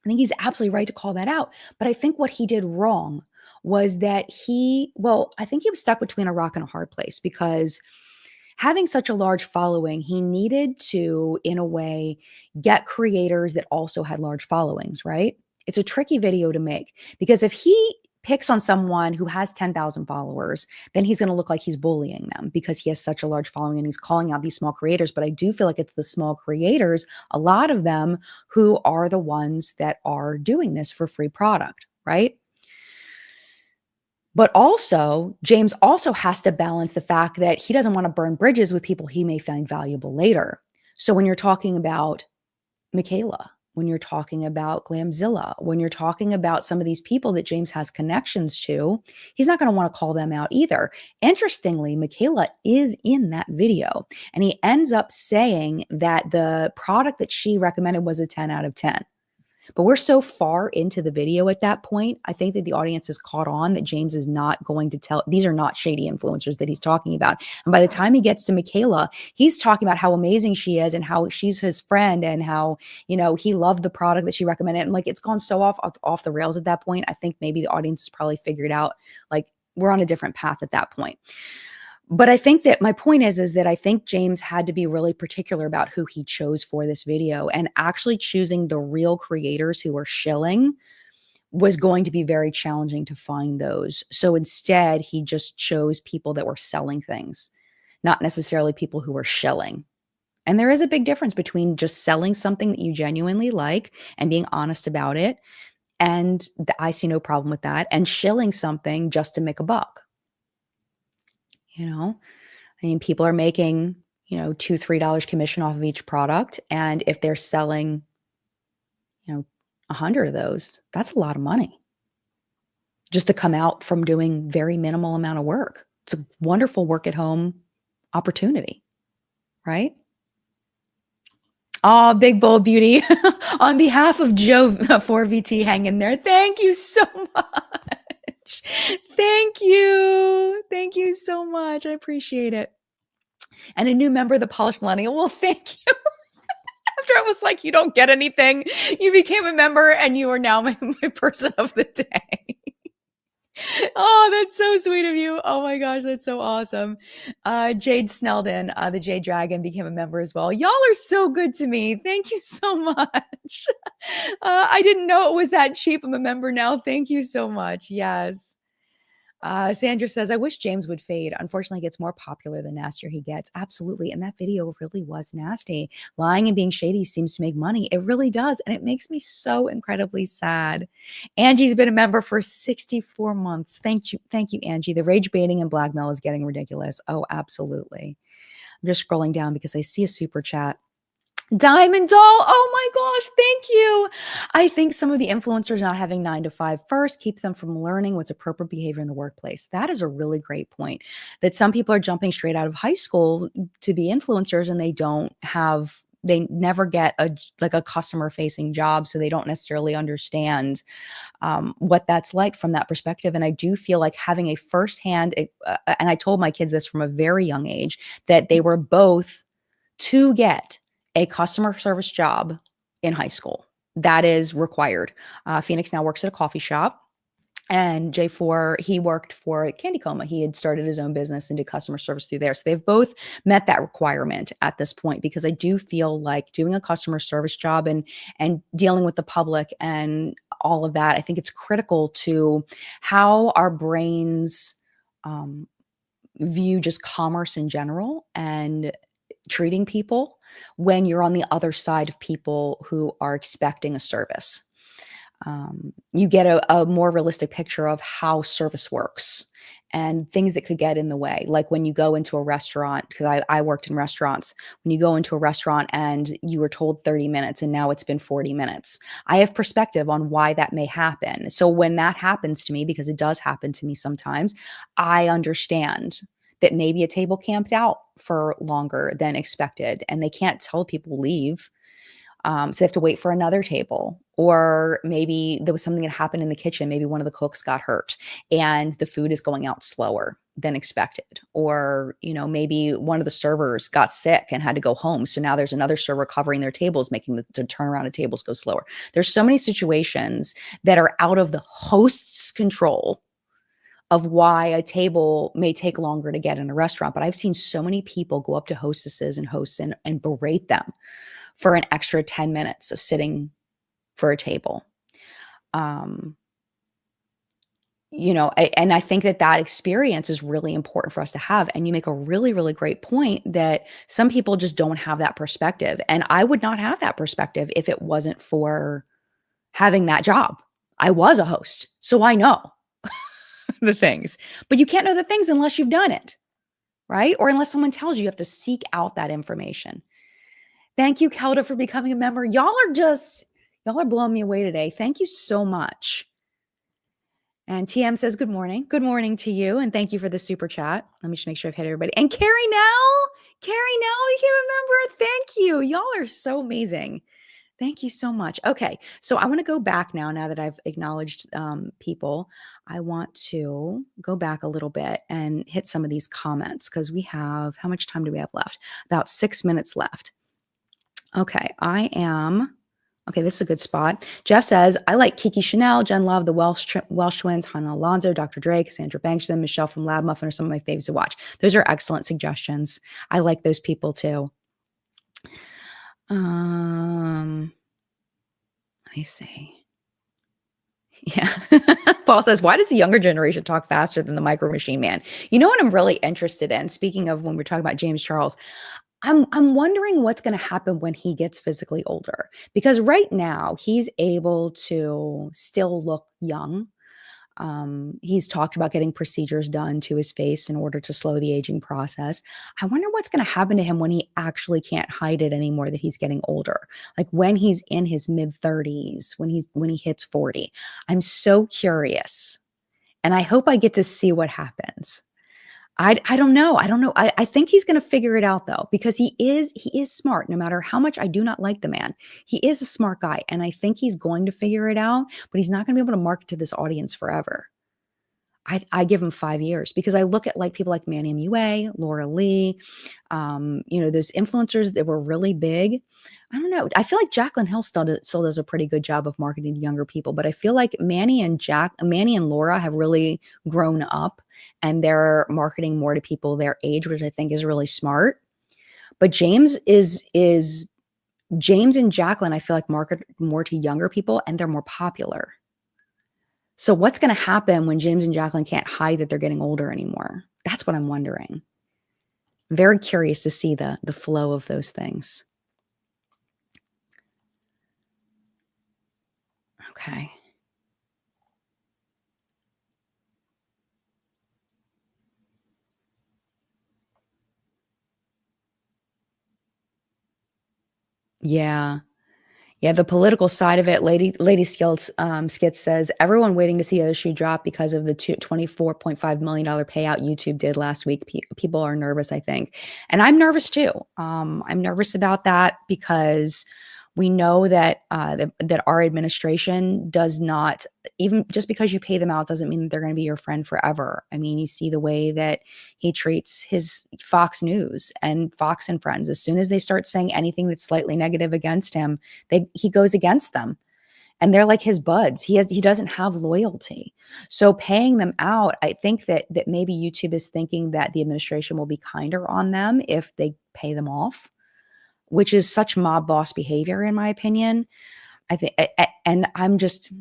I think he's absolutely right to call that out. But I think what he did wrong was that I think he was stuck between a rock and a hard place, because having such a large following, he needed to, in a way, get creators that also had large followings, right? It's a tricky video to make, because if he picks on someone who has 10,000 followers, then he's going to look like he's bullying them because he has such a large following and he's calling out these small creators. But I do feel like it's the small creators, a lot of them, who are the ones that are doing this for free product, right? But also, James also has to balance the fact that he doesn't want to burn bridges with people he may find valuable later. So when you're talking about Michaela, when you're talking about Glamzilla, when you're talking about some of these people that James has connections to, he's not going to want to call them out either. Interestingly, Michaela is in that video, and he ends up saying that the product that she recommended was a 10 out of 10. But we're so far into the video at that point, I think that the audience has caught on that James is not going to tell, these are not shady influencers that he's talking about. And by the time he gets to Michaela, he's talking about how amazing she is and how she's his friend and how, he loved the product that she recommended. And like, it's gone so off the rails at that point. I think maybe the audience has probably figured out, like, we're on a different path at that point. But I think that my point is that I think James had to be really particular about who he chose for this video, and actually choosing the real creators who were shilling was going to be very challenging to find those. So instead, he just chose people that were selling things, not necessarily people who were shilling. And there is a big difference between just selling something that you genuinely like and being honest about it. And I see no problem with that. And shilling something just to make a buck. You know, I mean, people are making, $2, $3 commission off of each product. And if they're selling, 100 of those, that's a lot of money just to come out from doing very minimal amount of work. It's a wonderful work at home opportunity, right? Oh, big bold beauty. On behalf of Joe 4VT, hang in there. Thank you so much. Thank you. Thank you so much. I appreciate it. And a new member of the Polished Millennial. Well, thank you. After I was like, you don't get anything. You became a member and you are now my person of the day. Oh, that's so sweet of you. Oh my gosh, that's so awesome. Jade Sneldon, the Jade Dragon, became a member as well. Y'all are so good to me. Thank you so much. I didn't know it was that cheap. I'm a member now. Thank you so much. Yes. Sandra says, I wish James would fade. Unfortunately, he gets more popular the nastier he gets. Absolutely. And that video really was nasty. Lying and being shady seems to make money. It really does. And it makes me so incredibly sad. Angie's been a member for 64 months. Thank you. Thank you, Angie. The rage baiting and blackmail is getting ridiculous. Oh, absolutely. I'm just scrolling down because I see a super chat. Diamond Doll, oh my gosh, thank you. I think some of the influencers not having 9 to 5 first keeps them from learning what's appropriate behavior in the workplace. That is a really great point. That some people are jumping straight out of high school to be influencers and they never get a customer facing job, so they don't necessarily understand what that's like from that perspective. And I do feel like having a firsthand, and I told my kids this from a very young age, that they were both to get a customer service job in high school. That is required. Phoenix now works at a coffee shop. And J4, he worked for Candy Coma. He had started his own business and did customer service through there. So they've both met that requirement at this point, because I do feel like doing a customer service job and dealing with the public and all of that, I think it's critical to how our brains view just commerce in general and treating people when you're on the other side of people who are expecting a service. You get a more realistic picture of how service works and things that could get in the way. Like when you go into a restaurant, because I worked in restaurants, when you go into a restaurant and you were told 30 minutes and now it's been 40 minutes, I have perspective on why that may happen. So when that happens to me, because it does happen to me sometimes, I understand that maybe a table camped out for longer than expected and they can't tell people leave. So they have to wait for another table. Or maybe there was something that happened in the kitchen. Maybe one of the cooks got hurt and the food is going out slower than expected. Or, maybe one of the servers got sick and had to go home. So now there's another server covering their tables, making the turnaround of tables go slower. There's so many situations that are out of the host's control of why a table may take longer to get in a restaurant. But I've seen so many people go up to hostesses and hosts and berate them for an extra 10 minutes of sitting for a table. And I think that experience is really important for us to have. And you make a really, really great point that some people just don't have that perspective. And I would not have that perspective if it wasn't for having that job. I was a host, so I know the things, but you can't know the things unless you've done it, right? Or unless someone tells you, you have to seek out that information. Thank you, Kelda, for becoming a member. Y'all are blowing me away today. Thank you so much. And TM says, good morning. Good morning to you. And thank you for the super chat. Let me just make sure I've hit everybody. And Carrie now became a member. Thank you. Y'all are so amazing. Thank you so much. Okay. So I want to go back now that I've acknowledged people. I want to go back a little bit and hit some of these comments because we have, how much time do we have left? About 6 minutes left. Okay, okay, this is a good spot. Jeff says, I like Kiki Chanel, Jen Love, the Welsh Twins, Hannah Alonso, Dr. Dre, Cassandra Bankson, Michelle from Lab Muffin are some of my faves to watch. Those are excellent suggestions. I like those people too. Let me see. Yeah. Paul says, why does the younger generation talk faster than the Micro Machine Man? You know what I'm really interested in? Speaking of when we're talking about James Charles, I'm wondering what's gonna happen when he gets physically older, because right now he's able to still look young. He's talked about getting procedures done to his face in order to slow the aging process. I wonder what's gonna happen to him when he actually can't hide it anymore that he's getting older. Like when he's in his mid-30s, when he hits 40. I'm so curious, and I hope I get to see what happens. I don't know. I don't know. I think he's gonna figure it out though, because he is smart. No matter how much I do not like the man, he is a smart guy, and I think he's going to figure it out, but he's not gonna be able to market to this audience forever. I give him 5 years, because I look at like people like Manny MUA, Laura Lee, those influencers that were really big. I don't know. I feel like Jaclyn Hill still does a pretty good job of marketing to younger people, but I feel like Manny and Laura have really grown up, and they're marketing more to people their age, which I think is really smart. But James and Jaclyn, I feel like market more to younger people, and they're more popular. So what's gonna happen when James and Jaclyn can't hide that they're getting older anymore? That's what I'm wondering. Very curious to see the flow of those things. Okay. Yeah. Yeah, the political side of it, Lady Skits says, "Everyone waiting to see the shoe drop because of the $24.5 million payout YouTube did last week. People are nervous, I think." And I'm nervous too. I'm nervous about that because we know that that our administration does not, even just because you pay them out doesn't mean that they're going to be your friend forever. I mean, you see the way that he treats his Fox News and Fox and Friends. As soon as they start saying anything that's slightly negative against him, he goes against them. And they're like his buds. He doesn't have loyalty. So paying them out, I think that maybe YouTube is thinking that the administration will be kinder on them if they pay them off, which is such mob boss behavior, in my opinion. I think, and I'm just,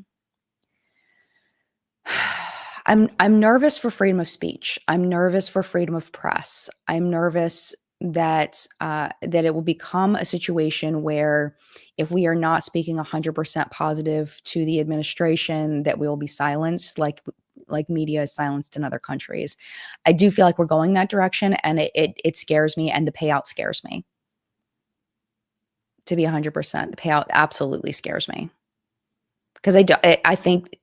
I'm nervous for freedom of speech. I'm nervous for freedom of press. I'm nervous that that it will become a situation where if we are not speaking 100% positive to the administration, that we will be silenced, like media is silenced in other countries. I do feel like we're going that direction, and it scares me, and the payout scares me. To be 100%, the payout absolutely scares me, because I think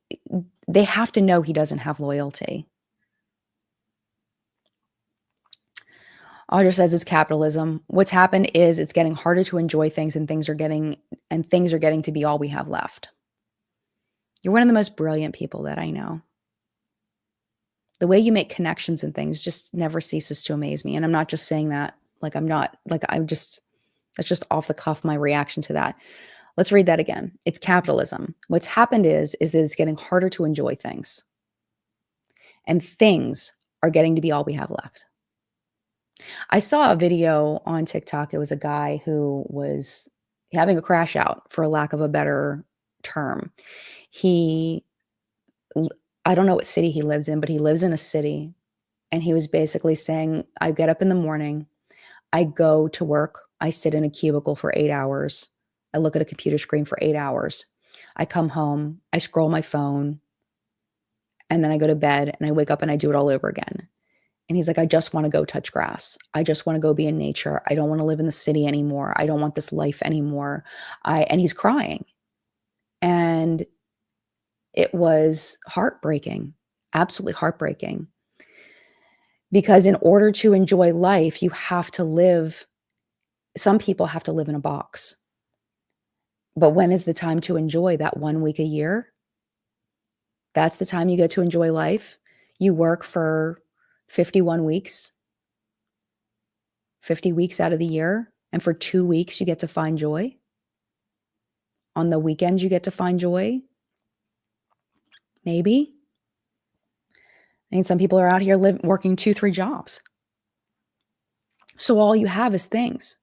they have to know he doesn't have loyalty. Audra says it's capitalism. What's happened is it's getting harder to enjoy things, and things are getting to be all we have left. You're one of the most brilliant people that I know. The way you make connections and things just never ceases to amaze me. And I'm not just saying that, that's just off the cuff, my reaction to that. Let's read that again. It's capitalism. What's happened is that it's getting harder to enjoy things, and things are getting to be all we have left. I saw a video on TikTok. It was a guy who was having a crash out, for lack of a better term. I don't know what city he lives in, but he lives in a city. And he was basically saying, I get up in the morning, I go to work, I sit in a cubicle for 8 hours, I look at a computer screen for 8 hours, I come home, I scroll my phone, and then I go to bed, and I wake up and I do it all over again. And he's like, I just want to go touch grass. I just want to go be in nature. I don't want to live in the city anymore. I don't want this life anymore. And he's crying. And it was heartbreaking, absolutely heartbreaking. Because in order to enjoy life, you have to live, some people have to live in a box. But when is the time to enjoy that 1 week a year? That's the time you get to enjoy life. You work for 51 weeks, 50 weeks out of the year. And for 2 weeks, you get to find joy. On the weekends, you get to find joy. Maybe. I mean, some people are out here working 2-3 jobs. So all you have is things.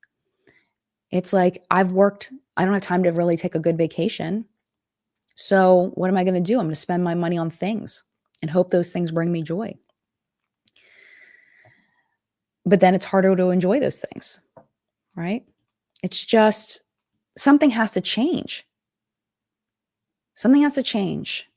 It's like, I've worked, I don't have time to really take a good vacation. So what am I going to do? I'm going to spend my money on things and hope those things bring me joy. But then it's harder to enjoy those things. right? It's just something has to change. Something has to change.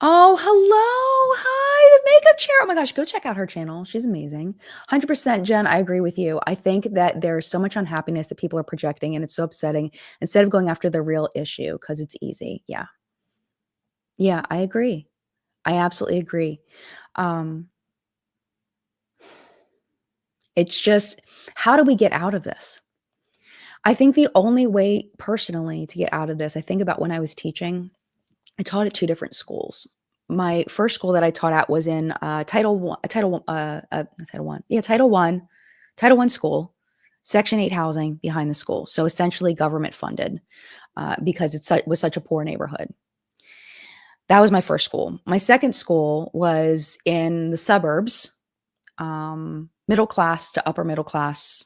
Oh, hello. Hi, the makeup chair. Oh my gosh, go check out her channel. She's amazing. 100%, Jen, I agree with you. I think that there's so much unhappiness that people are projecting, and it's so upsetting instead of going after the real issue because it's easy. Yeah. Yeah, I agree. I absolutely agree. Um, it's just, how do we get out of this? I think the only way personally to get out of this, I think about when I was teaching, I taught at 2 different schools. My first school that I taught at was in Title 1 school, Section 8 housing behind the school. So essentially government funded because it was such a poor neighborhood. That was my first school. My second school was in the suburbs, middle class to upper middle class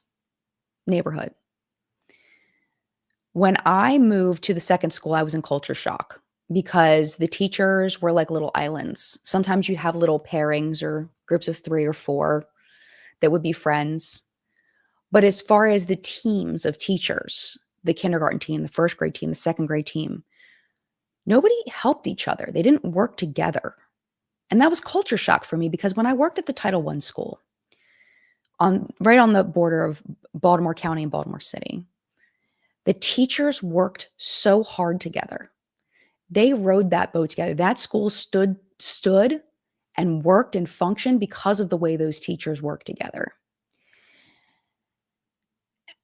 neighborhood. When I moved to the second school, I was in culture shock because the teachers were like little islands. Sometimes you'd have little pairings or groups of 3 or 4 that would be friends. But as far as the teams of teachers, the kindergarten team, the first grade team, the second grade team, nobody helped each other. They didn't work together. And that was culture shock for me because when I worked at the Title 1 school, right on the border of Baltimore County and Baltimore City, the teachers worked so hard together. They rode that boat together. That school stood and worked and functioned because of the way those teachers worked together.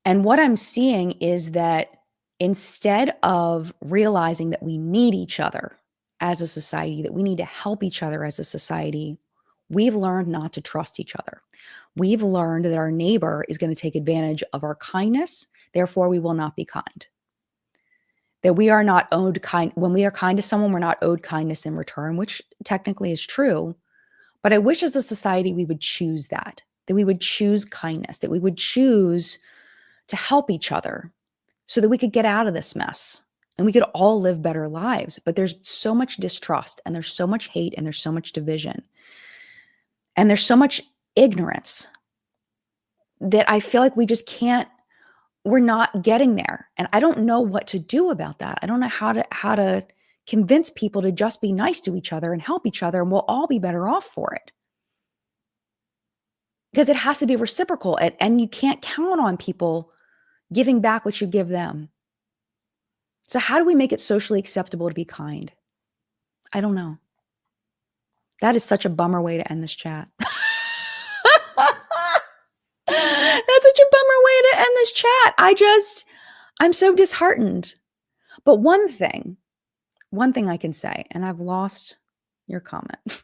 And what I'm seeing is that instead of realizing that we need each other as a society, that we need to help each other as a society, we've learned not to trust each other. We've learned that our neighbor is going to take advantage of our kindness. Therefore, we will not be kind. That we are not owed kind. When we are kind to someone, we're not owed kindness in return, which technically is true. But I wish as a society we would choose that we would choose kindness, that we would choose to help each other so that we could get out of this mess and we could all live better lives. But there's so much distrust and there's so much hate and there's so much division and there's so much ignorance that I feel like we just can't, we're not getting there. And I don't know what to do about that. I don't know how to convince people to just be nice to each other and help each other, and we'll all be better off for it. Because it has to be reciprocal, and you can't count on people giving back what you give them. So how do we make it socially acceptable to be kind? I don't know. That is such a bummer way to end this chat. That's such a bummer way to end this chat. I'm so disheartened. But one thing I can say, and I've lost your comment.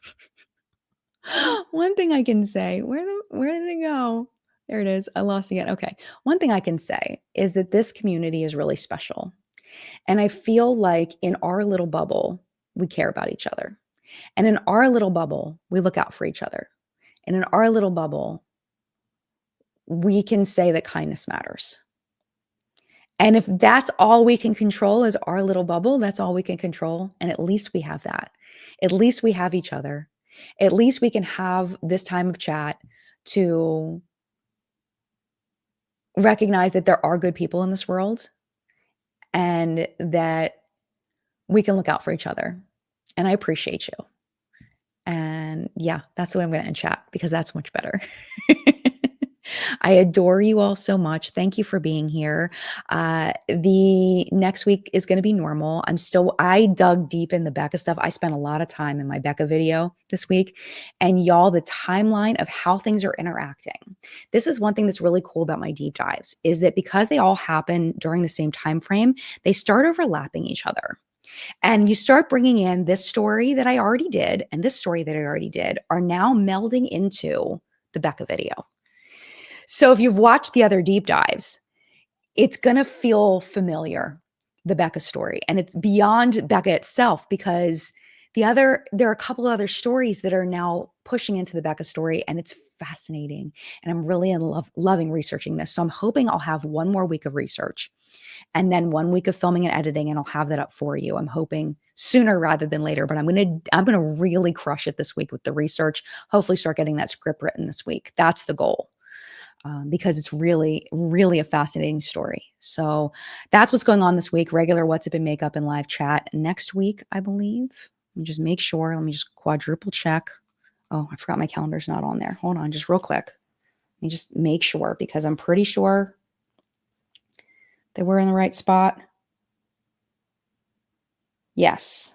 One thing I can say, where did it go? There it is. I lost again. Okay. One thing I can say is that this community is really special. And I feel like in our little bubble, we care about each other. And in our little bubble, we look out for each other. And in our little bubble, we can say that kindness matters. And if that's all we can control is our little bubble, that's all we can control. And at least we have that. At least we have each other. At least we can have this time of chat to recognize that there are good people in this world and that we can look out for each other. And I appreciate you. And yeah, that's the way I'm going to end chat because that's much better. I adore you all so much. Thank you for being here. The next week is going to be normal. I dug deep in the Becca stuff. I spent a lot of time in my Becca video this week, and y'all, the timeline of how things are interacting. This is one thing that's really cool about my deep dives is that because they all happen during the same time frame, they start overlapping each other. And you start bringing in this story that I already did and this story that I already did are now melding into the Becca video. So if you've watched the other deep dives, it's going to feel familiar, the Becca story. And it's beyond Becca itself because there are a couple other stories that are now pushing into the Becca story, and it's fascinating. And I'm really in loving researching this. So I'm hoping I'll have one more week of research and then 1 week of filming and editing, and I'll have that up for you. I'm hoping sooner rather than later, but I'm gonna really crush it this week with the research. Hopefully start getting that script written this week. That's the goal. Because it's really, really a fascinating story. So that's what's going on this week. Regular WhatsApp and Makeup and live chat. Next week, I believe. Let me just make sure. Let me just quadruple check. Oh, I forgot my calendar's not on there. Hold on, just real quick. Let me just make sure, because I'm pretty sure that we're in the right spot. Yes.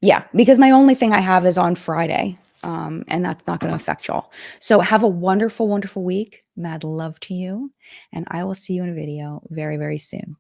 Yeah, because my only thing I have is on Friday. And that's not going to affect y'all. So have a wonderful, wonderful week. Mad love to you. And I will see you in a video very, very soon.